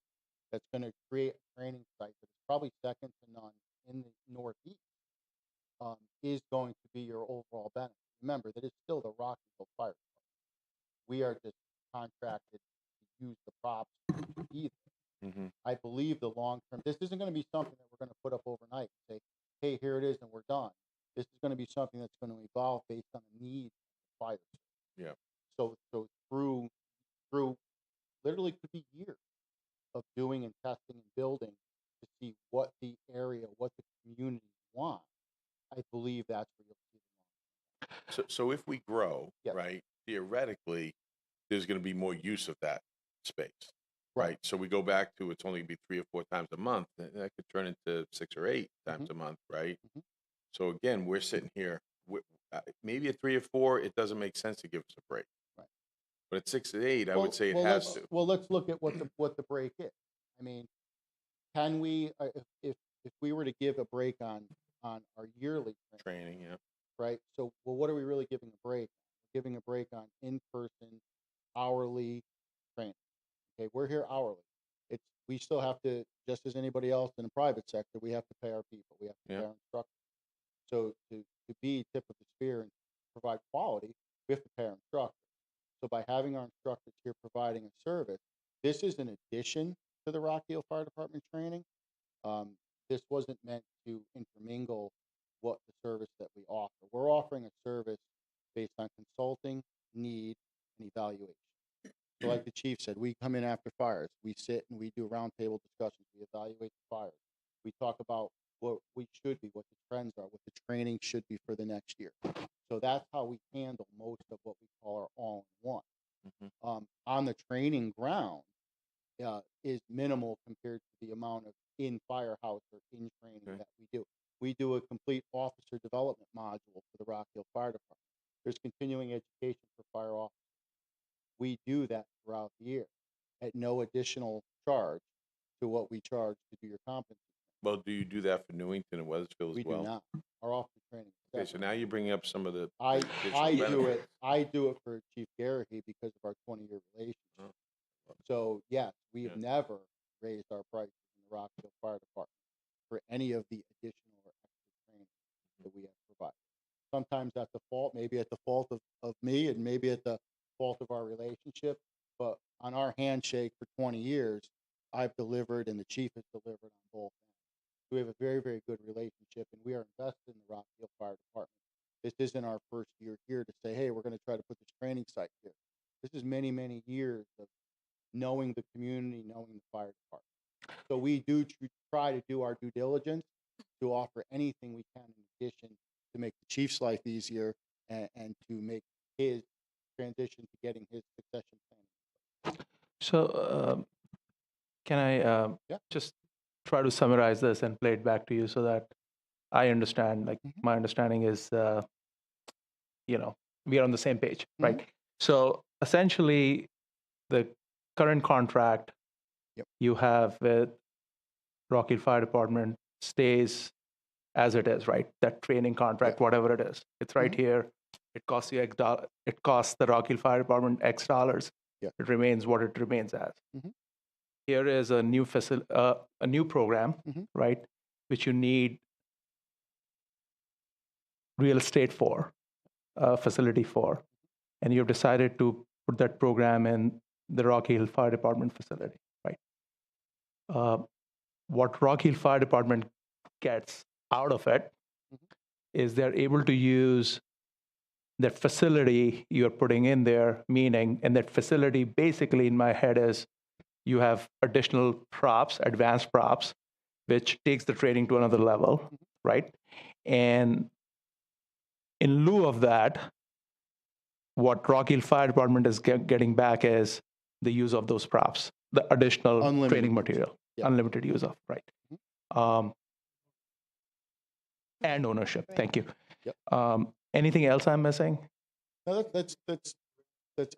that's going to create a training site that is probably second to none in the Northeast, is going to be your overall benefit. Remember that it's still the Rockieville Fire Department. We are just contracted to use the props to be there. Mm-hmm. I believe the long term, this isn't going to be something that we're going to put up overnight and say, hey, here it is and we're done. This is going to be something that's going to evolve based on the needs of the fire service. Yeah. So through literally could be years of doing and testing and building to see what the area, what the community want. I believe that's where you'll see the long. So if we grow, Yes. right, theoretically, there's going to be more use of that space, Right. right? So we go back to it's only going to be 3 or 4 times a month. And that could turn into 6 or 8 times a month, right? Mhm. So again, we're sitting here. Maybe at 3 or 4, it doesn't make sense to give us a break. Right. But at 6 or 8, I would say it has let's, to. Well, let's look at what the break is. I mean, can we, if we were to give a break on our yearly training, Training, yeah. right? So, well, what are we really giving a break on? We're giving a break on in-person, hourly training. Okay, we're here hourly. We still have to, just as anybody else in the private sector, we have to pay our people. We have to Yeah. pay our instructors. So to be tip of the spear and provide quality, we have to pay our instructors. So by having our instructors here providing a service, this is an addition to the Rock Hill Fire Department training. This wasn't meant to intermingle what the service that we offer. We're offering a service based on consulting, need, and evaluation. So like the chief said, we come in after fires. We sit and we do roundtable discussions. We evaluate the fires. We talk about what we should be, what the trends are, what the training should be for the next year. So that's how we handle most of what we call our all-in-one. Mm-hmm. On the training ground is minimal compared to the amount of in firehouse or in training that we do. We do a complete officer development module for the Rock Hill Fire Department. There's continuing education for fire officers. We do that throughout the year at no additional charge to what we charge to do your competency. Well, do you do that for Newington and Weathersfield as We well? do not. Our officer training. is Okay, so separate. now you're bringing up some of the I additional do it. benefits. I do it for Chief Garrahy because of our 20-year relationship. Oh. So yes, we have Yeah. never raised our prices in the Rockville Fire Department for any of the additional or extra training that we have provided. Sometimes at the fault, maybe at the fault of me, and maybe at the fault of our relationship. But on our handshake for 20 years, I've delivered and the chief has delivered on both ends. So we have a very, very good relationship, and we are invested in the Rock Hill Fire Department. This isn't our first year here to say, hey, we're going to try to put this training site here. This is many, many years of knowing the community, knowing the fire department. So we do try to do our due diligence to offer anything we can in addition to make the chief's life easier and to make his transition to getting his succession plan. So, can I Yeah. just try to summarize this and play it back to you so that I understand? Like, Mhm. my understanding is, we are on the same page, Mhm. right? So, essentially, the current contract Yep. you have with Rock Hill Fire Department stays as it is, right? That training contract, whatever it is, it's right Mhm. here. It costs you X dollar. It costs the Rock Hill Fire Department X dollars. Yeah. It remains what it remains as. Mhm. Here is a new a new program, Mhm. right? Which you need real estate for, facility for, and you've decided to put that program in the Rock Hill Fire Department facility, right? What Rock Hill Fire Department gets out of it Mhm. is they're able to use that facility you're putting in there, meaning, and that facility basically in my head is you have additional props, advanced props, which takes the training to another level, right? And in lieu of that, what Rock Hill Fire Department is getting back is the use of those props, the additional Unlimited training use. material, Yeah. unlimited use of, right? And ownership. Thank you. Yep. Anything else I'm missing? No, that's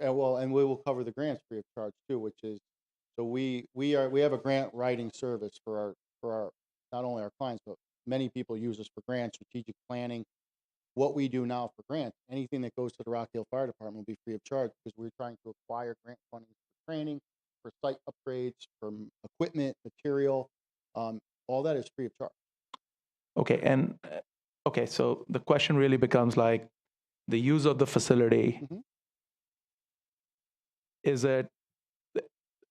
well, and we will cover the grants free of charge too, which is so we have a grant writing service for our not only our clients but many people use us for grants, strategic planning. What we do now for grants, anything that goes to the Rock Hill Fire Department will be free of charge because we're trying to acquire grant funding for training, for site upgrades, from equipment, material, all that is free of charge. Okay, and okay, so the question really becomes like the use of the facility. Mhm. Is it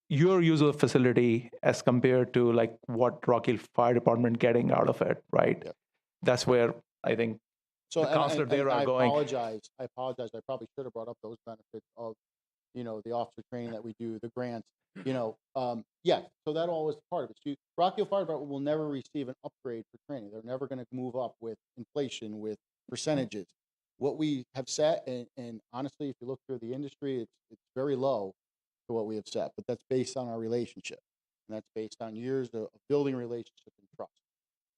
your use of the facility as compared to like what Rock Hill Fire Department getting out of it, right? Yep. That's where I think So the counselor there are I going. apologize. I apologize. I probably should have brought up those benefits of, the officer training that we do, the grants, yeah, so that all is part of it. So Rock Hill Fire Department will never receive an upgrade for training. They're never going to move up with inflation, with percentages. What we have set, and honestly, if you look through the industry, it's very low to what we have set, but that's based on our relationship. And that's based on years of building relationship and trust.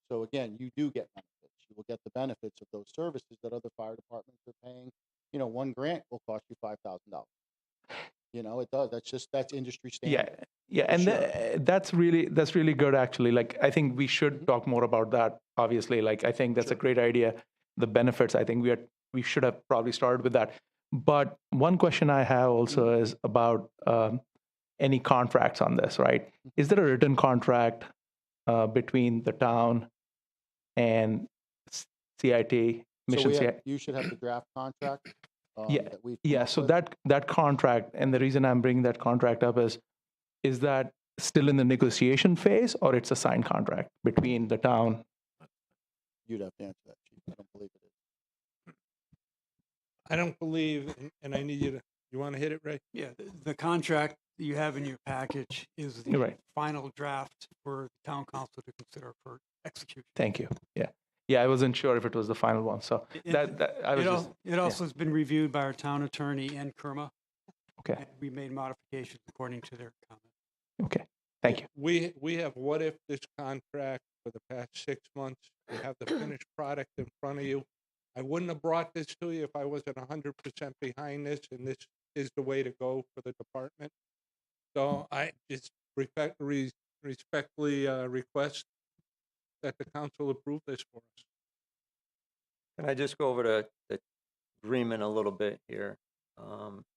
So again, you do get benefits. You will get the benefits of those services that other fire departments are paying. One grant will cost you $5,000. It does. That's industry Yeah, standard. yeah, For and sure. that's really good actually. Like I think we should Mhm. talk more about that. Obviously, like I think that's a Sure. great idea. The benefits, I think we should have probably started with that. But one question I have also is about any contracts on this, right? Is there a written contract between the town and CIT, So Mission CIT? you should have the draft contract Yeah, that we've come yeah. up So with. that contract, and the reason I'm bringing that contract up is that still in the negotiation phase, or it's a signed contract between the town? You'd have to answer that, Chief. I don't believe it is. I don't believe, and I need you want to hit it, Ray? Yeah, the contract that you have in your package is the You're right. final draft for the town council to consider for execution. Thank you. Yeah. I wasn't sure if it was the final one. So It- that I was just It also has been reviewed by our town attorney and Kerma. okay. And we made modifications according to their comment. Okay. Thank you. We have what if this contract for the past 6 months. You have the finished product in front of you. I wouldn't have brought this to you if I wasn't 100% behind this, and this is the way to go for the department. So I just respectfully request that the council approve this for us. Can I just go over the agreement a little bit here?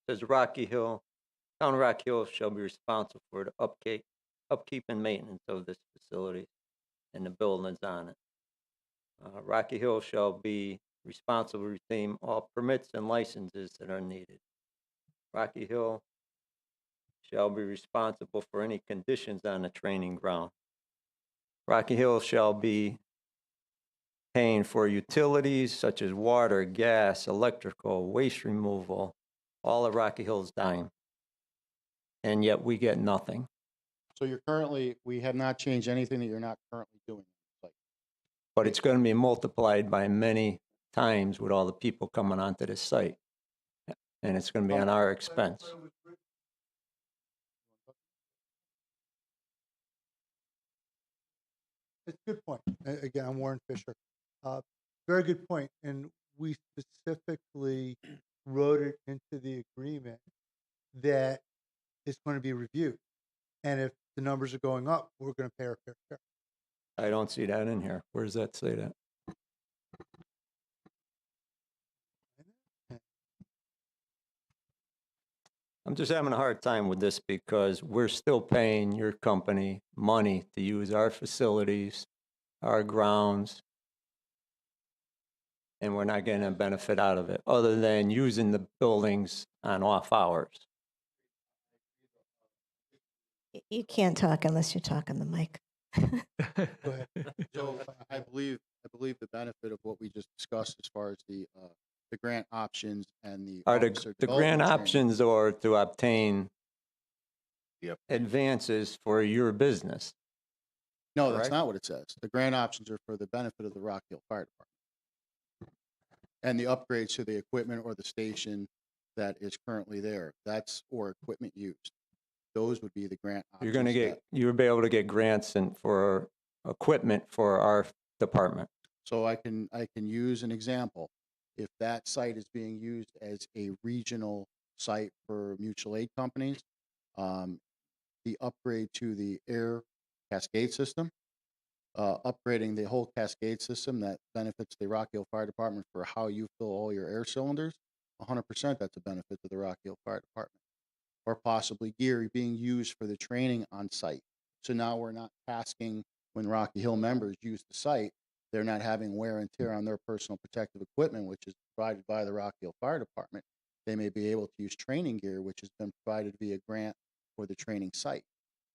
Says Town of Rocky Hill shall be responsible for the upkeep and maintenance of this facility and the buildings on it. Rocky Hill shall be responsible to retain all permits and licenses that are needed. Rocky Hill shall be responsible for any conditions on the training ground. Rocky Hill shall be paying for utilities such as water, gas, electrical, waste removal, all of Rocky Hill's dime. And yet we get nothing. So we have not changed anything that you're not currently doing. Like, But it's going to be multiplied by many times with all the people coming onto this site. And it's going to be on our expense. It's a good point. Again, I'm Warren Fisher. Very good point. And we specifically wrote it into the agreement that it's going to be reviewed. And if the numbers are going up, we're going to pay our fair share. I don't see that in here. Where does that say that? I'm just having a hard time with this because we're still paying your company money to use our facilities, our grounds, and we're not getting a benefit out of it other than using the buildings on off hours. You can't talk unless you talk on the mic. Go ahead. So I believe the benefit of what we just discussed as far as the grant options and the Are officer the grant development training. options or to obtain Yep. advances for your business? No, that's correct? not what it says. The grant options are for the benefit of the Rock Hill Fire Department. And the upgrades to the equipment or the station that is currently there. Or equipment used. Those would be the grant options. You're going to you'll be able to get grants for equipment for our department. So I can use an example. If that site is being used as a regional site for mutual aid companies, the upgrade to the air cascade system, upgrading the whole cascade system that benefits the Rock Hill Fire Department for how you fill all your air cylinders, 100% that's a benefit to the Rock Hill Fire Department. or possibly gear being used for the training on site. So now we're not tasking when Rocky Hill members use the site, they're not having wear and tear on their personal protective equipment, which is provided by the Rocky Hill Fire Department. They may be able to use training gear, which has been provided via grant for the training site.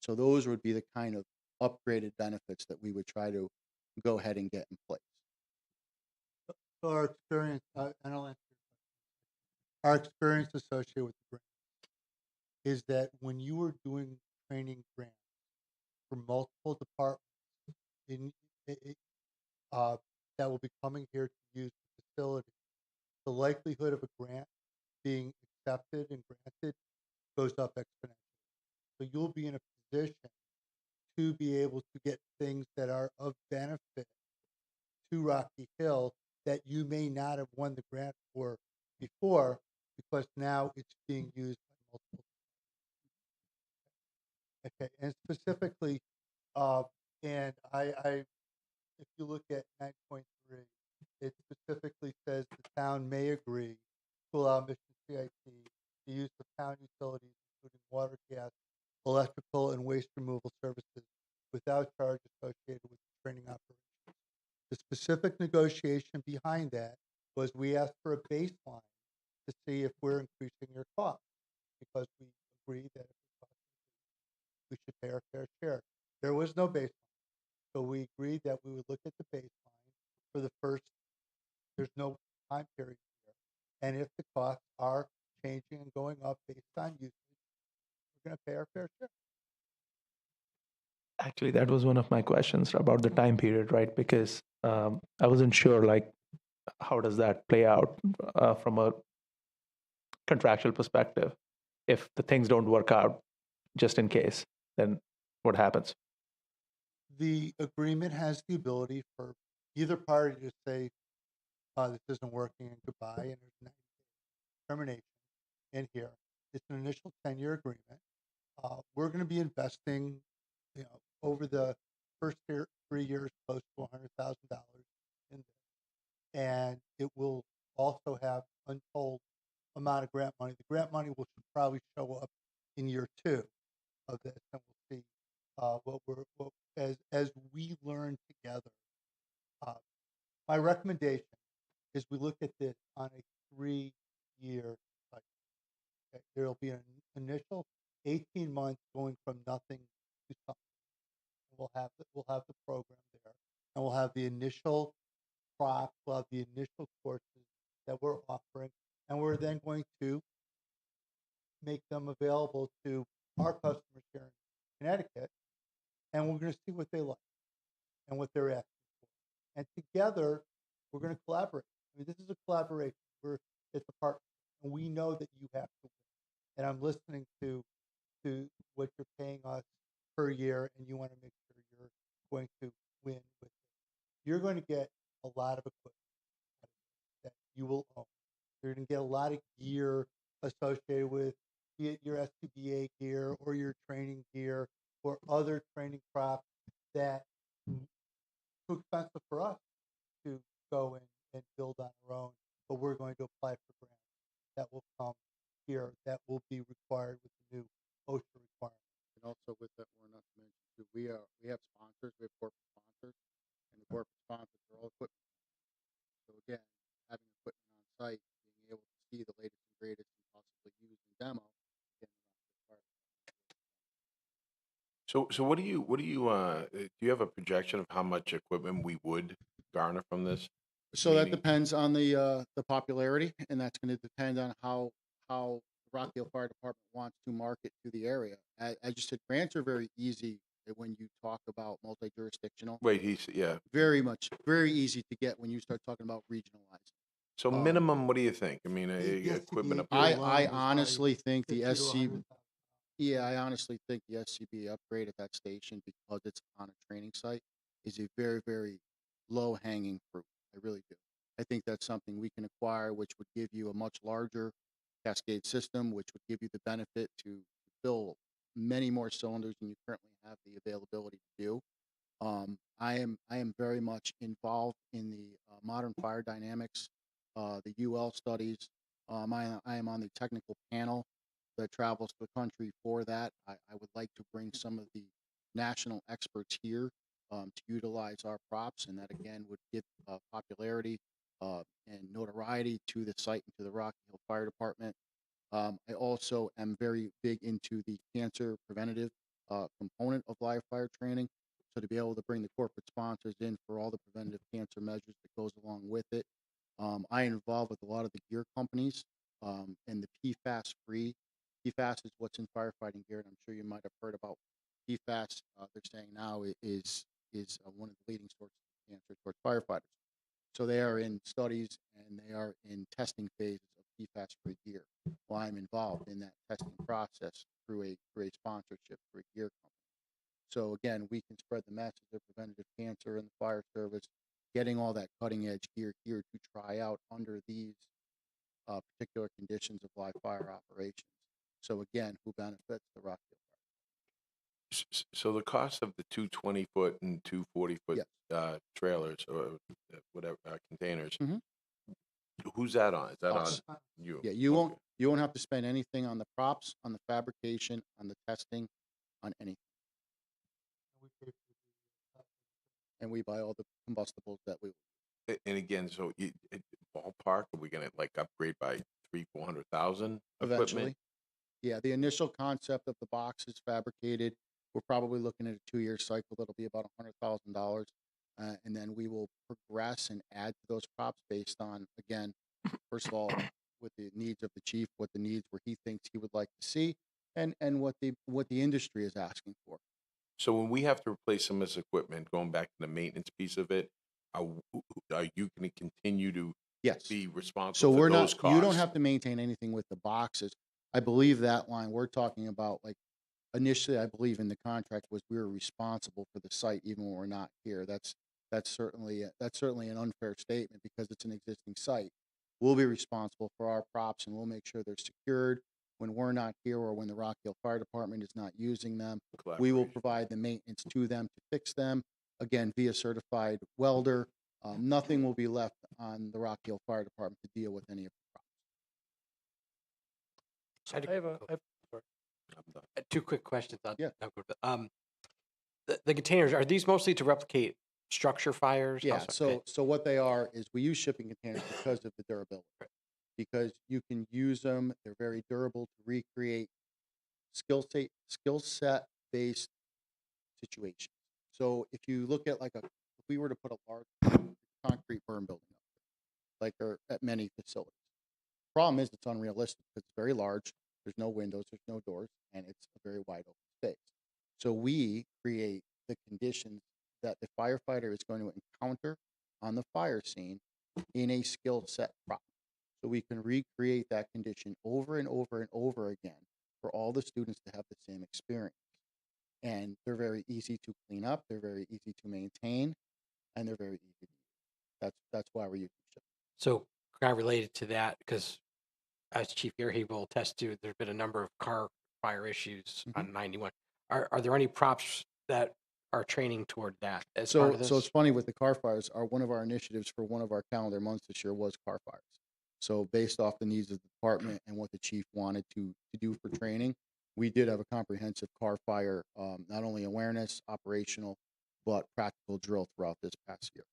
So those would be the kind of upgraded benefits that we would try to go ahead and get in place. So our experience, and I'll answer your question. Our experience associated with the grant is that when you are doing training grants for multiple departments in that will be coming here to use the facility, the likelihood of a grant being accepted and granted goes up exponentially. So you'll be in a position to be able to get things that are of benefit to Rocky Hill that you may not have won the grant for before, because now it's being used by multiple. Okay, and specifically, and if you look at 9.3, it specifically says the town may agree to allow Mission CIT to use the town utilities, including water, gas, electrical, and waste removal services without charge associated with the training operations. The specific negotiation behind that was we asked for a baseline to see if we're increasing your cost, because we agree that if the cost increases, we should pay our fair share. There was no baseline. So we agreed that we would look at the baseline for the first, there's no time period here. And if the costs are changing and going up based on usage, we're going to pay our fair share. Actually, that was one of my questions about the time period, right? Because I wasn't sure, like, how does that play out from a contractual perspective? If the things don't work out, just in case, then what happens? The agreement has the ability for either party to say, this isn't working and goodbye, and there's 90-day termination in here. It's an initial 10-year agreement. We're going to be investing, over the first 3 years, close to $100,000 in this. And it will also have untold amount of grant money. The grant money will probably show up in year 2 of this, and we'll see as we learn together. My recommendation is we look at this on a 3-year cycle. Okay? There will be an initial 18 months going from nothing to something. We'll have the program there, and we'll have the initial props, we'll have the initial courses that we're offering, and we're then going to make them available to our customers here in Connecticut, and we're going to see what they like and what they're asking for. And together, we're going to collaborate. I mean, this is a collaboration. It's a partnership, and we know that you have to win. And I'm listening to what you're paying us per year, and you want to make sure you're going to win with it. You're going to get a lot of equipment that you will own. You're going to get a lot of gear associated with, be it your SCBA gear or your training gear or other training props that too expensive for us to go and build on our own, but we're going to apply for grants that will come here that will be required with the new OSHA requirements. And also with that, we're not to mention too, we have sponsors, we have corporate sponsors, and the corporate sponsors are all equipment companies. So again, having equipment on site, being able to see the latest and greatest and possibly use and demo, again, So what do you do you have a projection of how much equipment we would garner from this? so that Meaning- depends on the popularity, and that's going to depend on how the Rock Hill Fire Department wants to market to the area. As you said, grants are very easy when you talk about multi-jurisdictional. Very easy to get when you start talking about regionalizing. So minimum, what do you think? I mean, equipment up. I honestly think the SCB. Yeah, I honestly think the SCB upgrade at that station, because it's on a training site, is a very, very low hanging fruit. I really do. I think that's something we can acquire, which would give you a much larger cascade system, which would give you the benefit to fill many more cylinders than you currently have the availability to do. I am very much involved in the modern fire dynamics, the UL studies. I am on the technical panel that travels the country for that. I would like to bring some of the national experts here to utilize our props, and that again would give popularity and notoriety to the site and to the Rocky Hill Fire Department. I also am very big into the cancer preventative component of live fire training. So to be able to bring the corporate sponsors in for all the preventative cancer measures that goes along with it. I am involved with a lot of the gear companies and the PFAS free. PFAS is what's in firefighting gear, and I'm sure you might have heard about PFAS. They're saying now is one of the leading sources of cancer towards firefighters. So they are in studies and they are in testing phases of PFAS-free gear. Well, I'm involved in that testing process through a sponsorship for a gear company. So again, we can spread the message of preventative cancer in the fire service, getting all that cutting-edge gear here to try out under these particular conditions of live fire operations. So again, who benefits? The Rocky Hill Fire. So the cost of the two 20-foot and two 40-foot Yes. trailers or whatever containers, Mhm. who's that on? Is that Us. on you? Yeah, you Okay. won't have to spend anything on the props, on the fabrication, on the testing, on anything. And we buy all the combustibles that we. And again, so ballpark, are we gonna like upgrade by 300,000-400,000 Eventually. equipment? Yeah, the initial concept of the box is fabricated. We're probably looking at a 2-year cycle that'll be about $100,000. And then we will progress and add to those props based on, again, first of all, with the needs of the chief, what the needs where he thinks he would like to see, and what the industry is asking for. So when we have to replace some of this equipment, going back to the maintenance piece of it, are you gonna continue to Yes. be responsible So for we're those not, costs? you don't have to maintain anything with the boxes. I believe that line we're talking about, like initially, I believe in the contract was we were responsible for the site even when we're not here. That's certainly an unfair statement because it's an existing site. We'll be responsible for our props and we'll make sure they're secured when we're not here or when the Rock Hill Fire Department is not using them. We will Collaboration. provide the maintenance to them to fix them, again, via certified welder. Nothing will be left on the Rock Hill Fire Department to deal with any of the props. I have I'm done. Two quick questions. Yeah. The containers, are these mostly to replicate structure fires? Yeah, Also- so what they are is we use shipping containers because of the durability. Because you can use them, they're very durable to recreate skill set based situations. So if you look at if we were to put a large concrete burn building up there, like are at many facilities. Problem is it's unrealistic because it's very large, there's no windows, there's no doors, and it's a very wide open space. So we create the conditions that the firefighter is going to encounter on the fire scene in a skill set prop. So we can recreate that condition over and over and over again for all the students to have the same experience. And they're very easy to clean up, they're very easy to maintain, and they're very easy to use. That's why we're using shipping. So kind of related to that, because as Chief here, he will attest to, there's been a number of car fire issues on 91. Are there any props that are training toward that as part of this? So it's funny with the car fires, one of our initiatives for one of our calendar months this year was car fires. So based off the needs of the department and what the chief wanted to do for training, we did have a comprehensive car fire, not only awareness, operational, but practical drill throughout this past year.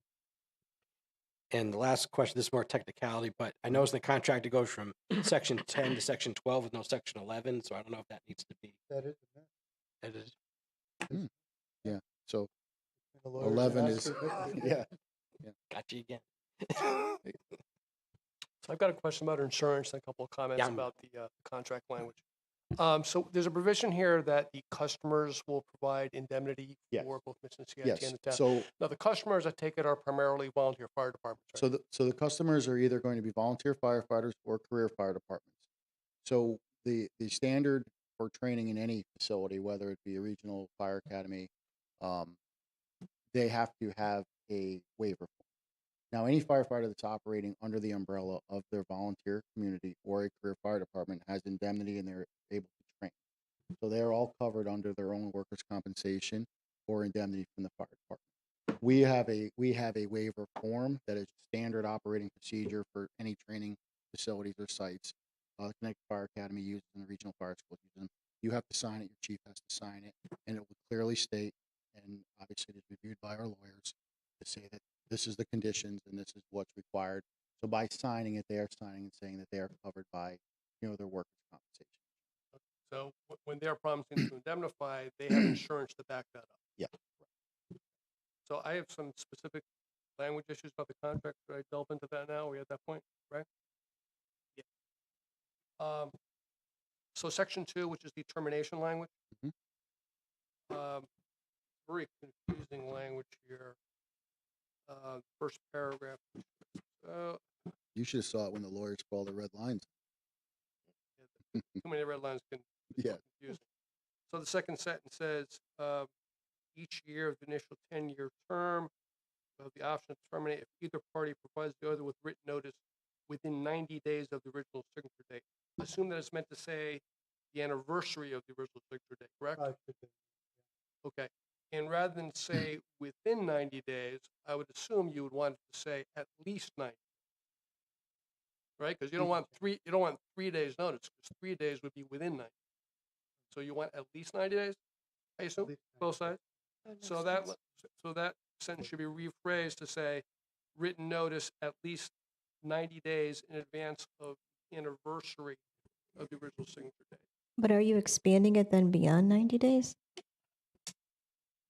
And the last question, this is more technicality, but I noticed in the contract it goes from section 10 to section 12 with no section 11, so I don't know if that needs to be That is edited. Yeah, so the lawyer 11 has is, to- yeah. Got you again. So I've got a question about insurance and a couple of comments Yeah, I'm- about the contract language. So there's a provision here that the customers will provide indemnity Yes. for both Mission CIT Yes, and the town. so Now, the customers, I take it, are primarily volunteer fire departments, right? So the customers are either going to be volunteer firefighters or career fire departments. So the standard for training in any facility, whether it be a regional fire academy, they have to have a waiver form. Now, any firefighter that's operating under the umbrella of their volunteer community or a career fire department has indemnity and they're able to train. So they're all covered under their own workers' compensation or indemnity from the fire department. We have a waiver form that is standard operating procedure for any training facilities or sites. Connecticut Fire Academy uses and the regional fire schools use them. You have to sign it, your chief has to sign it, and it will clearly state, and obviously it is reviewed by our lawyers, to say that this is the conditions and this is what's required. So by signing it, they are signing and saying that they are covered by, their workers' compensation. So when they're promising to indemnify, they have insurance to back that up. Yeah. So I have some specific language issues about the contract. Should I delve into that now? Are we at that point, right? Yeah. So section 2, which is the termination language. Very confusing language here. First paragraph. You should have saw it when the lawyers called the red lines. Too many red lines can be Yeah. confusing. So the second sentence says, each year of the initial 10-year term, you have the option to terminate if either party provides the other with written notice within 90 days of the original signature date. Assume that it's meant to say the anniversary of the original signature date, correct? Okay. And rather than say within 90 days, I would assume you would want it to say at least 90. Right? Because you don't want 3 days notice, because 3 days would be within 90. So you want at least 90 days, I assume, both sides? So that sentence should be rephrased to say written notice at least 90 days in advance of the anniversary of the original signature date. But are you expanding it then beyond 90 days?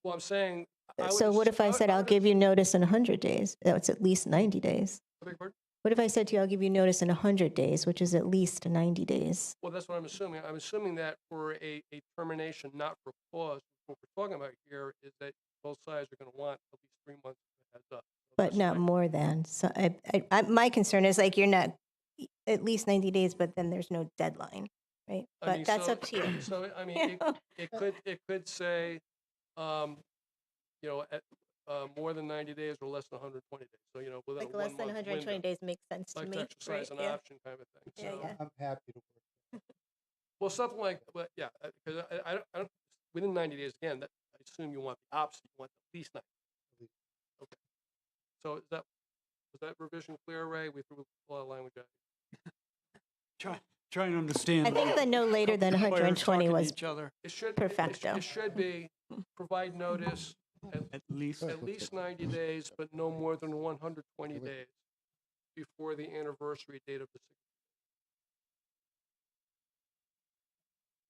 Well, I'm saying. So what if I said I'll give you notice in 100 days? It's at least 90 days. I beg your pardon? What if I said to you, I'll give you notice in 100 days, which is at least 90 days? Well, that's what I'm assuming. I'm assuming that for a termination, not for cause, what we're talking about here is that both sides are going to want at least 3 months of heads up. So But not more than. So my concern is like you're not at least 90 days, but then there's no deadline, right? I But mean, that's so- up to you. So, I mean, it could say, more than 90 days or less than 120 days. So, within Like a less than 1-month 120 window. days makes sense to Like me. to exercise an yeah. option kind of thing. Yeah, So, yeah. I'm happy to work. well, something like, but yeah, because I don't, within 90 days, again, I assume you want the opposite. You want at least 90. Okay. So was that revision clear, Ray? We threw a lot of language at you. Trying to understand. I think the no later than lawyers 120 talking to was each other. It should perfecto. It should be provide notice At least. at least 90 days, but no more than 120 days before the anniversary date of the signature.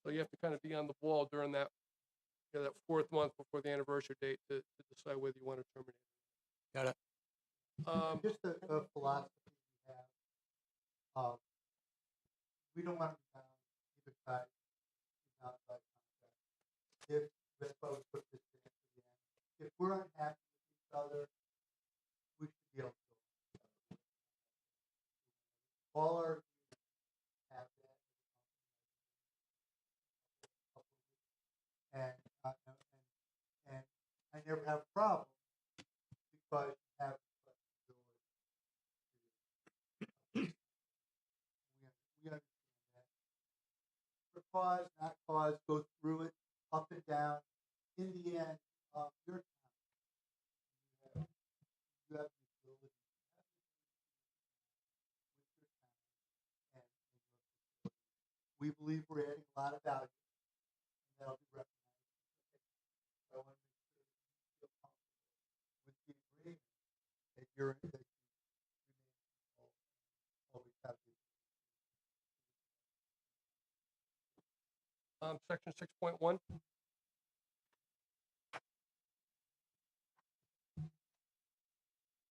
So you have to kind of be on the ball during that, that 4th month before the anniversary date to decide whether you want to terminate. Got it. Just a philosophy we have. We don't want to be bound either side in outside contract. That's why we put this in at the end. If we're unhappy with each other, we should be able to go with each other. All our agreements have that and I never have a problem because you have the flexibility. We understand that. For cause, not cause, go through it up and down. In the end, your time. You have the ability with your time and your facility. We believe we're adding a lot of value, and that'll be recognized. So I want to make sure that you feel comfortable with the agreement that you remain involved and always have the Section 6.1.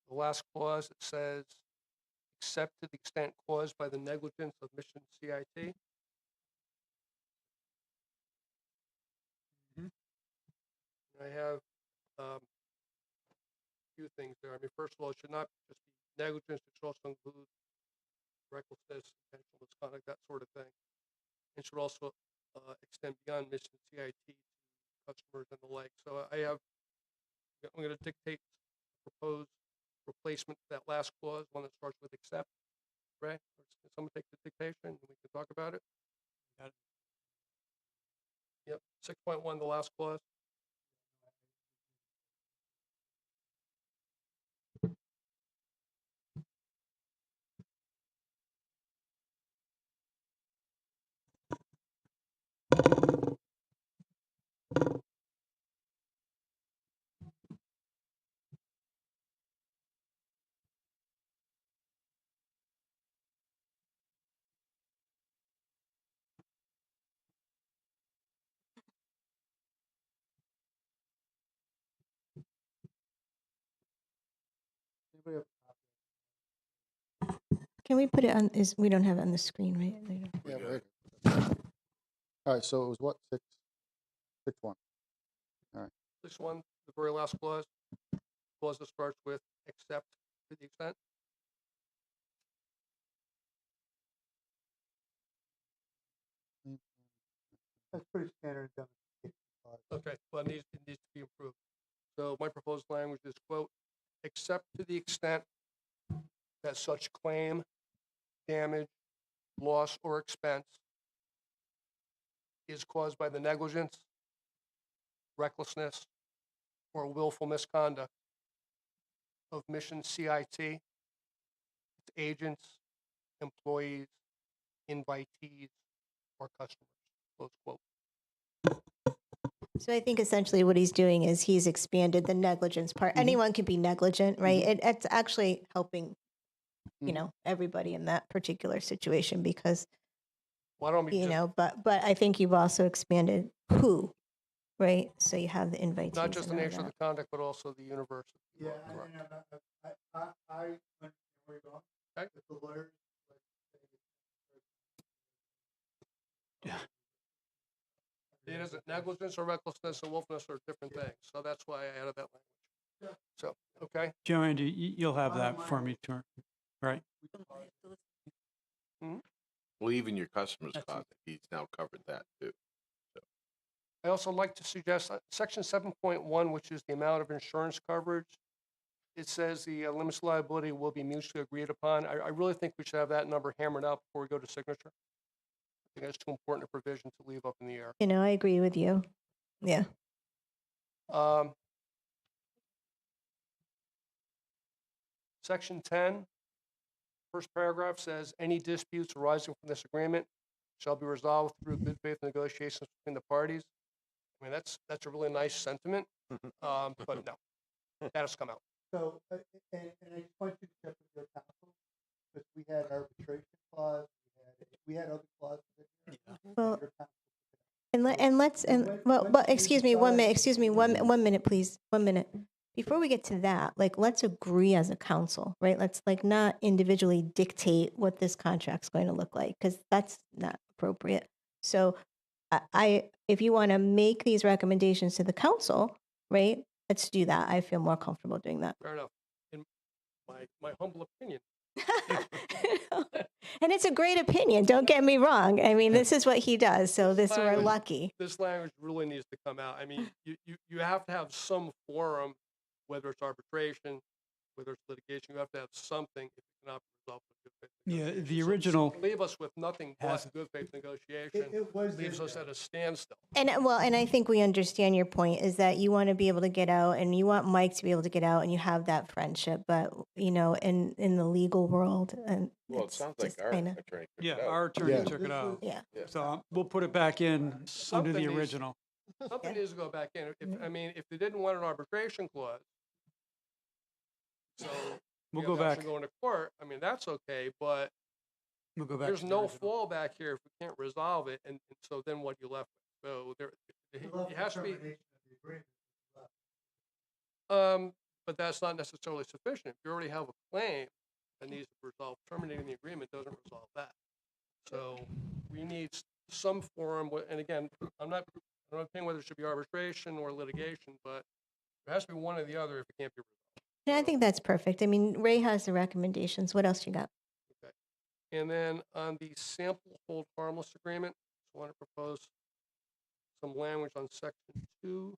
The last clause, it says, except to the extent caused by the negligence of Mission CIT. I have a few things there. I mean, first of all, it should not just be negligence, it should also include recklessness, intentional misconduct, that sort of thing. It should also extend beyond Mission CIT to customers and the like. So I'm going to dictate proposed replacement to that last clause, one that starts with accept. Right? Can someone take the dictation and we can talk about it? Got it. Yep. 6.1, the last clause. Anybody have Can we put it on, we don't have it on the screen, right? Later. Yeah, right. All right, so it was what, 6-1? 6-1, the very last clause that starts with except to the extent. That's pretty standard indemnification clause. Okay, well, it needs to be improved. So my proposed language is, quote, except to the extent that such claim, damage, loss, or expense is caused by the negligence, recklessness, or willful misconduct of Mission CIT, its agents, employees, invitees, or customers, close quote. So I think essentially what he's doing is he's expanded the negligence part. Anyone can be negligent, right? It's actually helping, you know, everybody in that particular situation because, Why don't we you just, know, but I think you've also expanded who, right? So you have the invitees. not just the and all nature of that. the conduct, but also the universe. Yeah, Correct. I understand where you're going. Okay. If the lawyers, like, It isn't negligence or recklessness and willfulness are different things, so that's why I added that language. So, okay, Joanne, you'll have that for me, right? Well, even your customer's That's closet, he's now covered that too. I also like to suggest section 7.1, which is the amount of insurance coverage. It says the limits of liability will be mutually agreed upon. I really think we should have that number hammered out before we go to signature. I think that's too important a provision to leave up in the air. You know, I agree with you. Yeah. Section 10, first paragraph says, any disputes arising from this agreement shall be resolved through good faith negotiations between the parties. I mean, that's a really nice sentiment, but no, that has come out. So, and I just want you to check with your counsel, because we had arbitration clause, we had other clauses in there. Well, Your counsel- excuse me, 1 minute, excuse me, 1 minute, please, 1 minute. Before we get to that, like, let's agree as a council, right? Let's like not individually dictate what this contract's going to look like, because that's not appropriate. So if you want to make these recommendations to the council, right, let's do that. I feel more comfortable doing that. Fair enough. In my humble opinion, And it's a great opinion, don't get me wrong. I mean, this is what he does, so we're language- lucky. this language really needs to come out. I mean, you have to have some forum, whether it's arbitration, whether it's litigation, you have to have something if it cannot be resolved with good faith Yeah, negotiation. the So original leave us with nothing but has- good faith negotiation, It was leaves in us there. at a standstill. And I think we understand your point is that you want to be able to get out and you want Mike to be able to get out and you have that friendship, but you know, in the legal world, and Well, it it's sounds like just our kinda- attorney. took Yeah, it out. our attorney Yeah. took it out. yeah. So we'll put it back in under Something the needs- original. Something Yeah. needs to go back in. I mean, if they didn't want an arbitration clause, so We'll you go have to back. actually go into court, I mean, that's okay, but We'll go back. there's to the no original. fallback here if we can't resolve it, and so then what you left with? So there, it has to be, Termination of the agreement. but that's not necessarily sufficient. If you already have a claim that needs to be resolved, terminating the agreement doesn't resolve that. So we need some forum, and again, I'm not saying whether it should be arbitration or litigation, but there has to be one or the other if it can't be resolved. And I think that's perfect. I mean, Ray has the recommendations. What else you got? Okay. And then on the sample hold harmless agreement, I want to propose some language on section 2.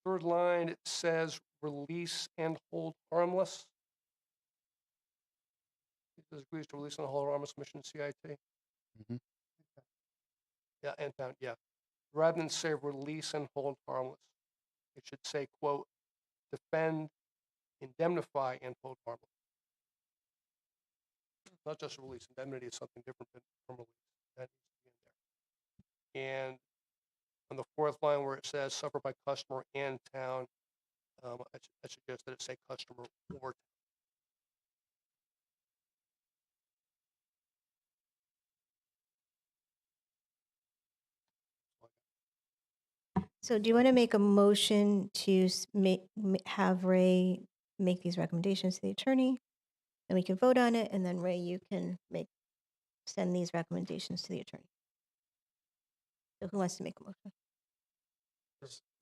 Third line, it says release and hold harmless. It says agrees to release and hold harmless Mission CIT. Mhm. Yeah, and town, yeah. Rather than say release and hold harmless, it should say, quote, defend, indemnify, and hold harmless. It's not just a release. Indemnity is something different than from release. That needs to be in there. And on the fourth line where it says suffered by customer and town, I suggest that it say customer or town. So do you want to make a motion to have Ray make these recommendations to the attorney? And we can vote on it, and then Ray, you can send these recommendations to the attorney. So who wants to make a motion?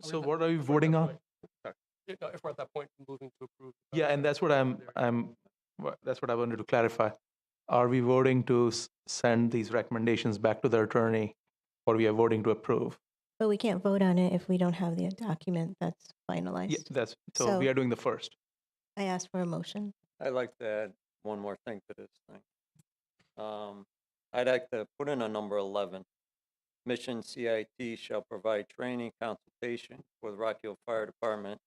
So what are we voting on? If we're at that point, moving to approve. Yeah, and that's what that's what I wanted to clarify. Are we voting to send these recommendations back to the attorney, or we are voting to approve? But we can't vote on it if we don't have the document that's finalized. Yeah, so we So- are doing the first. I asked for a motion. I'd like to add one more thing to this thing. I'd like to put in a number 11. Mission CIT shall provide training consultation for the Rock Hill Fire Department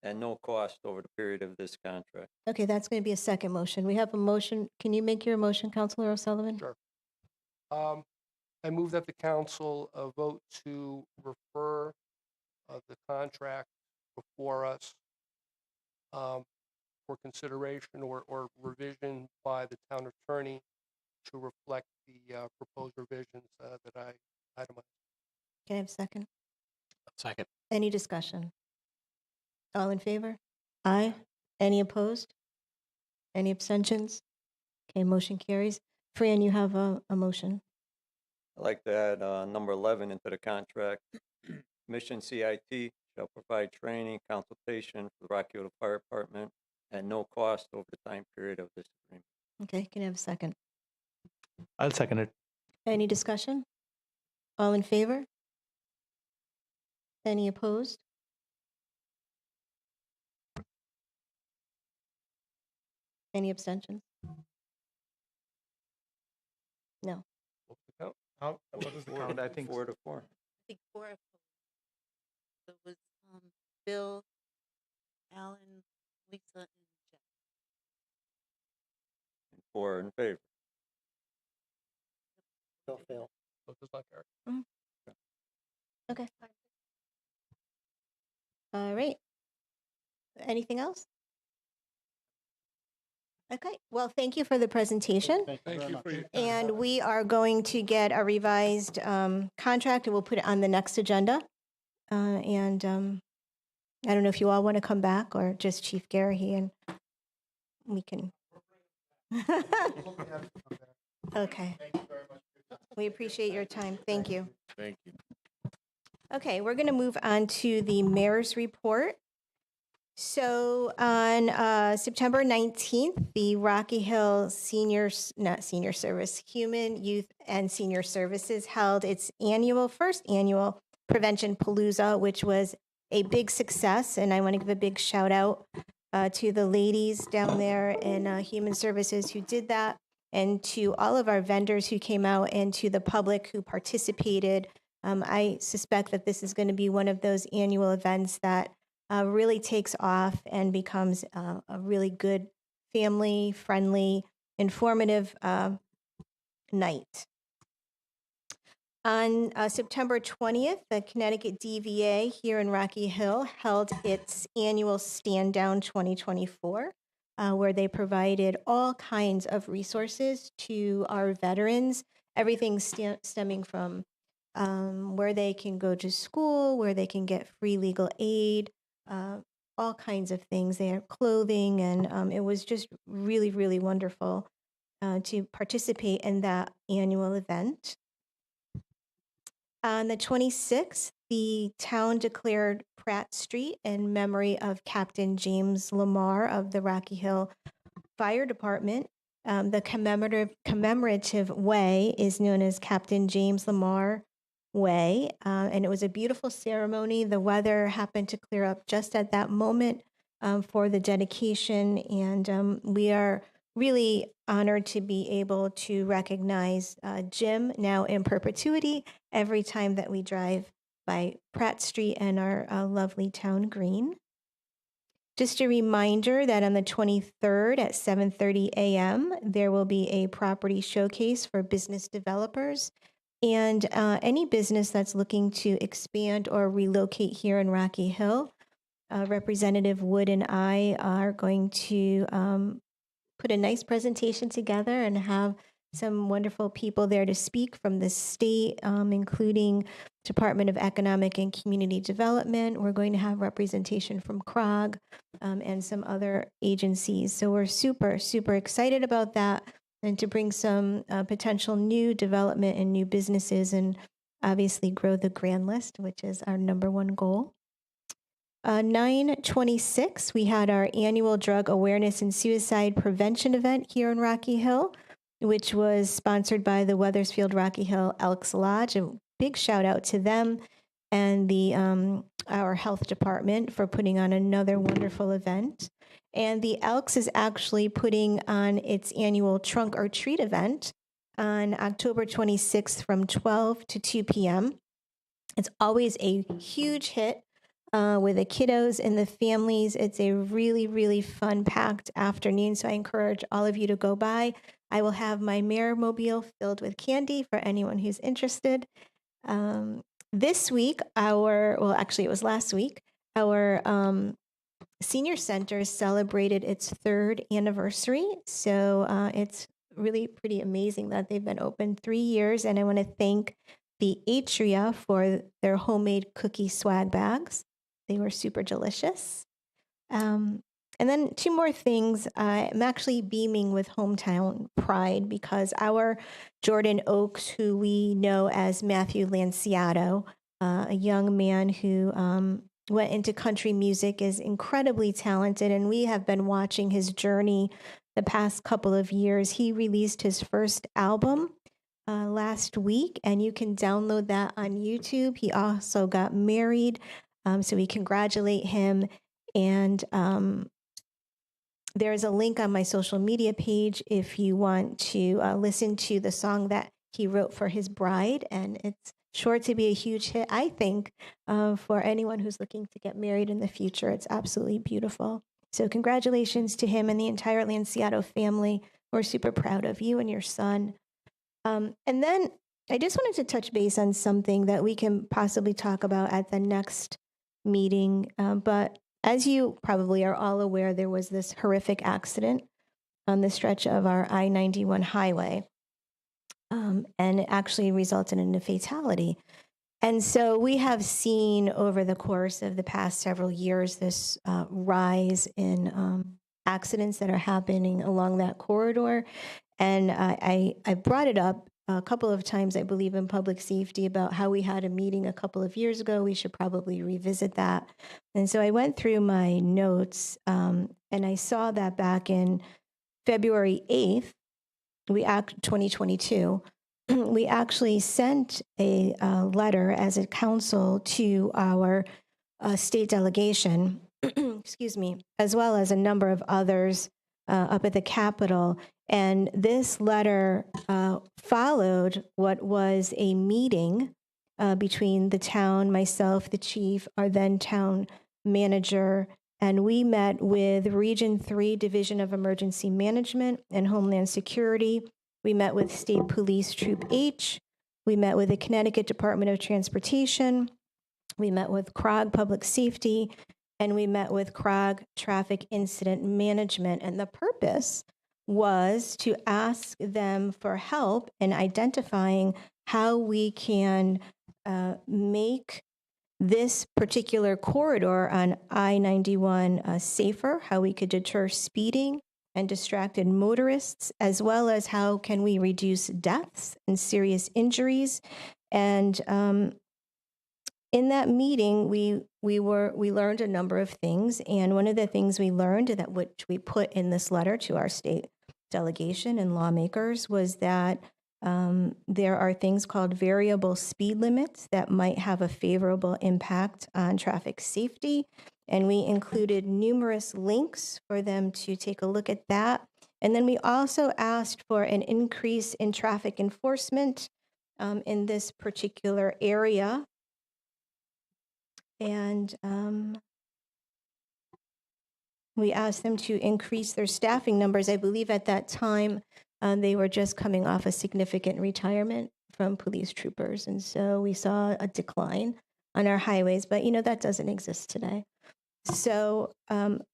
at no cost over the period of this contract. Okay, that's going to be a second motion. We have a motion. Can you make your motion, Counselor O'Sullivan? Sure. I move that the council vote to refer the contract before us for consideration or revision by the town attorney to reflect the proposed revisions that I itemized. Can I have a second? Second. Any discussion? All in favor? Aye. Any opposed? Any abstentions? Okay, motion carries. Fran, you have a motion. I'd like to add number 11 into the contract. Mission CIT shall provide training consultation for the Rock Hill Fire Department at no cost over the time period of this agreement. Okay, can I have a second? I'll second it. Any discussion? All in favor? Any opposed? Any abstentions? No. What's the count? What is the count? I think 4 to 4. I think 4 opposed. So it was Bill, Alan, Lisa, and Jeff. 4 in favor. Bill failed. So it does not carry. Okay. All right. Anything else? Okay, well, thank you for the presentation. Thank you Thank very you much. for your time. And we are going to get a revised contract and we'll put it on the next agenda. I don't know if you all want to come back or just Chief Garahy and we can. Okay. We appreciate your time. Thank you. Thank you. Okay, we're going to move on to the mayor's report. So on September 19th, the Rocky Hill Human, Youth, and Senior Services held its first annual Prevention Palooza, which was a big success. And I want to give a big shout out to the ladies down there in Human Services who did that, and to all of our vendors who came out, and to the public who participated. I suspect that this is going to be one of those annual events that really takes off and becomes a really good, family-friendly, informative night. On September 20th, the Connecticut DVA here in Rocky Hill held its annual Stand Down 2024, where they provided all kinds of resources to our veterans, everything stemming from where they can go to school, where they can get free legal aid, all kinds of things. They have clothing, and it was just really, really wonderful to participate in that annual event. On the 26th, the town declared Pratt Street in memory of Captain James Lamar of the Rocky Hill Fire Department. The commemorative way is known as Captain James Lamar Way, and it was a beautiful ceremony. The weather happened to clear up just at that moment for the dedication, and we are really honored to be able to recognize Jim now in perpetuity every time that we drive by Pratt Street and our lovely town green. Just a reminder that on the 23rd at 7:30 a.m., there will be a property showcase for business developers and any business that's looking to expand or relocate here in Rocky Hill. Representative Wood and I are going to put a nice presentation together and have some wonderful people there to speak from the state, including Department of Economic and Community Development. We're going to have representation from CROG and some other agencies. So we're super, super excited about that and to bring some potential new development and new businesses and obviously grow the grand list, which is our number one goal. 9/26, we had our annual drug awareness and suicide prevention event here in Rocky Hill, which was sponsored by the Weathersfield Rocky Hill Elks Lodge. A big shout out to them and our health department for putting on another wonderful event. And the Elks is actually putting on its annual Trunk or Treat event on October 26th from 12 to 2 p.m. It's always a huge hit. With the kiddos and the families. It's a really, really fun, packed afternoon. So I encourage all of you to go by. I will have my mayor mobile filled with candy for anyone who's interested. This week, actually it was last week, our senior center celebrated its 3rd anniversary. So it's really pretty amazing that they've been open 3 years. And I want to thank the Atria for their homemade cookie swag bags. They were super delicious. And then 2 more things. I'm actually beaming with hometown pride because our Jordan Oaks, who we know as Matthew Lanciato, a young man who went into country music, is incredibly talented, and we have been watching his journey the past couple of years. He released his first album last week, and you can download that on YouTube. He also got married. So we congratulate him. And there is a link on my social media page if you want to listen to the song that he wrote for his bride. And it's sure to be a huge hit, I think, for anyone who's looking to get married in the future. It's absolutely beautiful. So congratulations to him and the entire Lanciato family. We're super proud of you and your son. And then I just wanted to touch base on something that we can possibly talk about at the next meeting. But as you probably are all aware, there was this horrific accident on the stretch of our I-91 highway. And it actually resulted in a fatality. And so we have seen over the course of the past several years this rise in accidents that are happening along that corridor. And I brought it up a couple of times, I believe, in public safety about how we had a meeting a couple of years ago. We should probably revisit that. And so I went through my notes and I saw that back in February 8th, 2022, we actually sent a letter as a council to our state delegation, excuse me, as well as a number of others up at the Capitol. And this letter followed what was a meeting between the town, myself, the chief, our then town manager, and we met with Region 3 Division of Emergency Management and Homeland Security. We met with State Police Troop H. We met with the Connecticut Department of Transportation. We met with CROG Public Safety, and we met with CROG Traffic Incident Management. And the purpose was to ask them for help in identifying how we can make this particular corridor on I-91 safer, how we could deter speeding and distracted motorists, as well as how can we reduce deaths and serious injuries. And in that meeting, we learned a number of things. And one of the things we learned, that which we put in this letter to our state delegation and lawmakers, was that there are things called variable speed limits that might have a favorable impact on traffic safety. And we included numerous links for them to take a look at that. And then we also asked for an increase in traffic enforcement in this particular area. And We asked them to increase their staffing numbers. I believe at that time they were just coming off a significant retirement from police troopers. And so we saw a decline on our highways, but that doesn't exist today. So I'm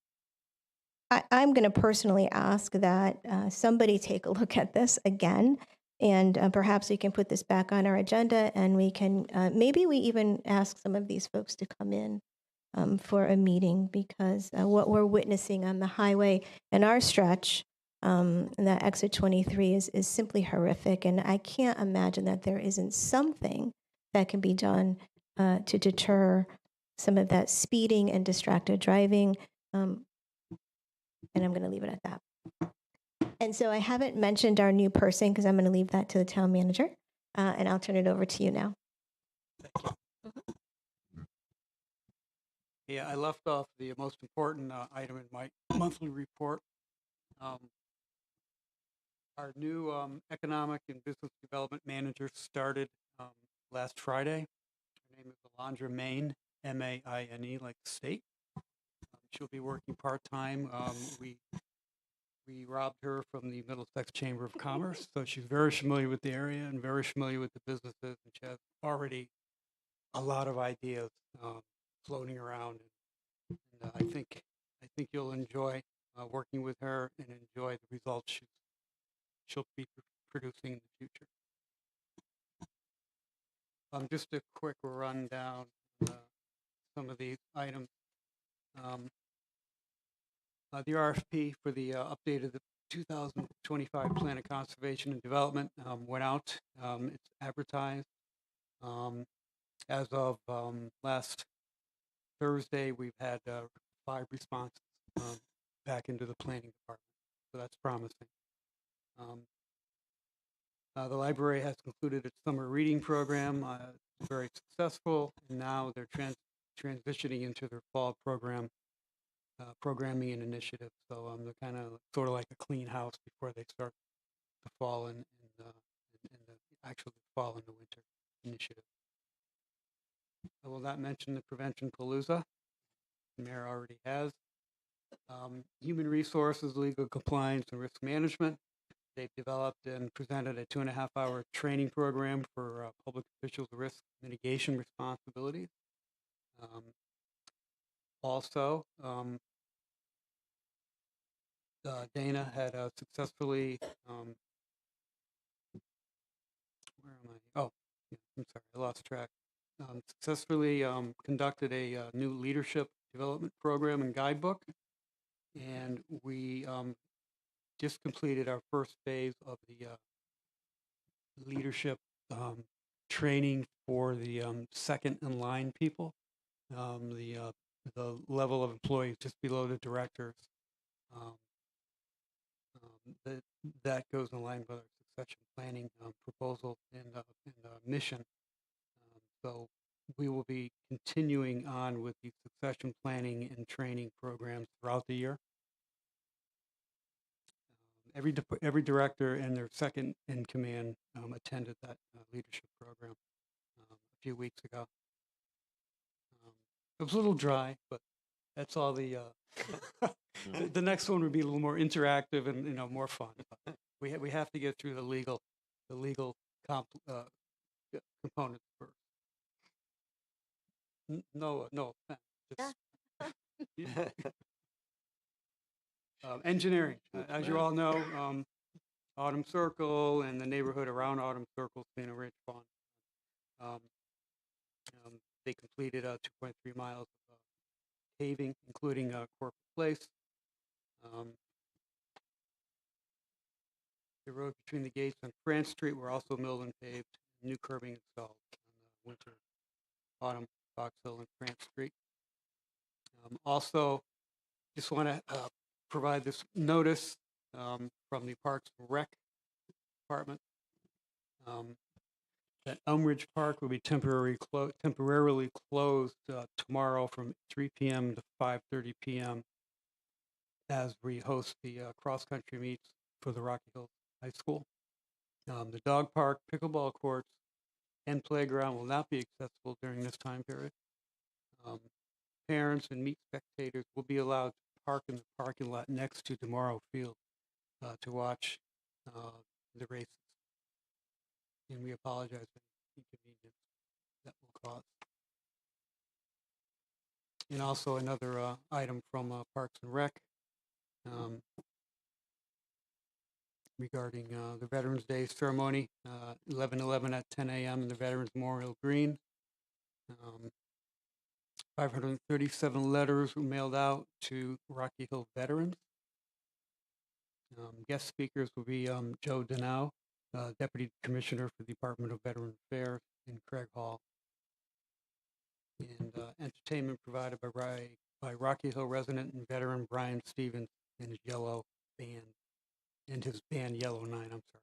going to personally ask that somebody take a look at this again. And perhaps we can put this back on our agenda, and we can maybe we even ask some of these folks to come in for a meeting, because what we're witnessing on the highway and our stretch, and that exit 23 is simply horrific. And I can't imagine that there isn't something that can be done to deter some of that speeding and distracted driving. And I'm going to leave it at that. And so I haven't mentioned our new person, because I'm going to leave that to the town manager, and I'll turn it over to you now. Yeah, I left off the most important item in my monthly report. Our new economic and business development manager started last Friday. Her name is Alondra Maine, M-A-I-N-E, like the state. She'll be working part-time. We robbed her from the Middlesex Chamber of Commerce, so she's very familiar with the area and very familiar with the businesses, and she has already a lot of ideas floating around. And I think you'll enjoy working with her and enjoy the results she'll be producing in the future. Just a quick rundown some of these items. The RFP for the update of the 2025 Plan of Conservation and Development went out. It's advertised. As of last Thursday, we've had 5 responses back into the planning department, so that's promising. The library has concluded its summer reading program. It's very successful, and now they're transitioning into their fall program. Programming and initiative. So they're kind of sort of like a clean house before they start the fall and the actual fall and the winter initiative. I will not mention the Prevention Palooza. The mayor already has. Human resources, legal compliance, and risk management. They've developed and presented a 2.5-hour training program for public officials' risk mitigation responsibilities. Also, Dana had successfully, where am I? Oh, yeah, I'm sorry, I lost track. Successfully conducted a new leadership development program and guidebook. And we just completed our first phase of the leadership training for the second in line people, the level of employees just below the directors. That goes in line with our succession planning proposal and mission. So we will be continuing on with the succession planning and training programs throughout the year. Every director and their second in command attended that leadership program a few weeks ago. It was a little dry, but that's all the the next one would be a little more interactive and more fun. But we have to get through the legal components first. No offense. Just, engineering, as you all know, Autumn Circle and the neighborhood around Autumn Circle has been a rich fun. They completed 2.3 miles of paving, including Corporate Place. The road between the gates on France Street were also milled and paved. New curbing installed on Winter, Autumn, Fox Hill, and France Street. Also, just want to provide this notice from the Parks and Rec Department that Elmridge Park will be temporarily closed tomorrow from 3 p.m. to 5:30 p.m. as we host the cross-country meets for the Rocky Hill High School. The dog park, pickleball courts, and playground will not be accessible during this time period. Parents and meet spectators will be allowed to park in the parking lot next to Tomorrow Field to watch the races. And we apologize for the inconvenience that will cause. And also another item from Parks and Rec regarding the Veterans Day ceremony, 11/11 at 10 a.m. in the Veterans Memorial Green. 537 letters were mailed out to Rocky Hill veterans. Guest speakers will be Joe Denow, Deputy Commissioner for the Department of Veteran Affairs in Craig Hall. And entertainment provided by Rocky Hill resident and veteran Brian Stevens and his Yellow Band, and his band Yellow 9, I'm sorry.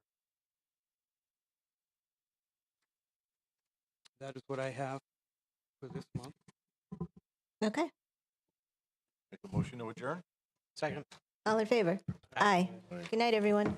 That is what I have for this month. Okay. Make a motion to adjourn? Second. All in favor? Aye. Good night, everyone.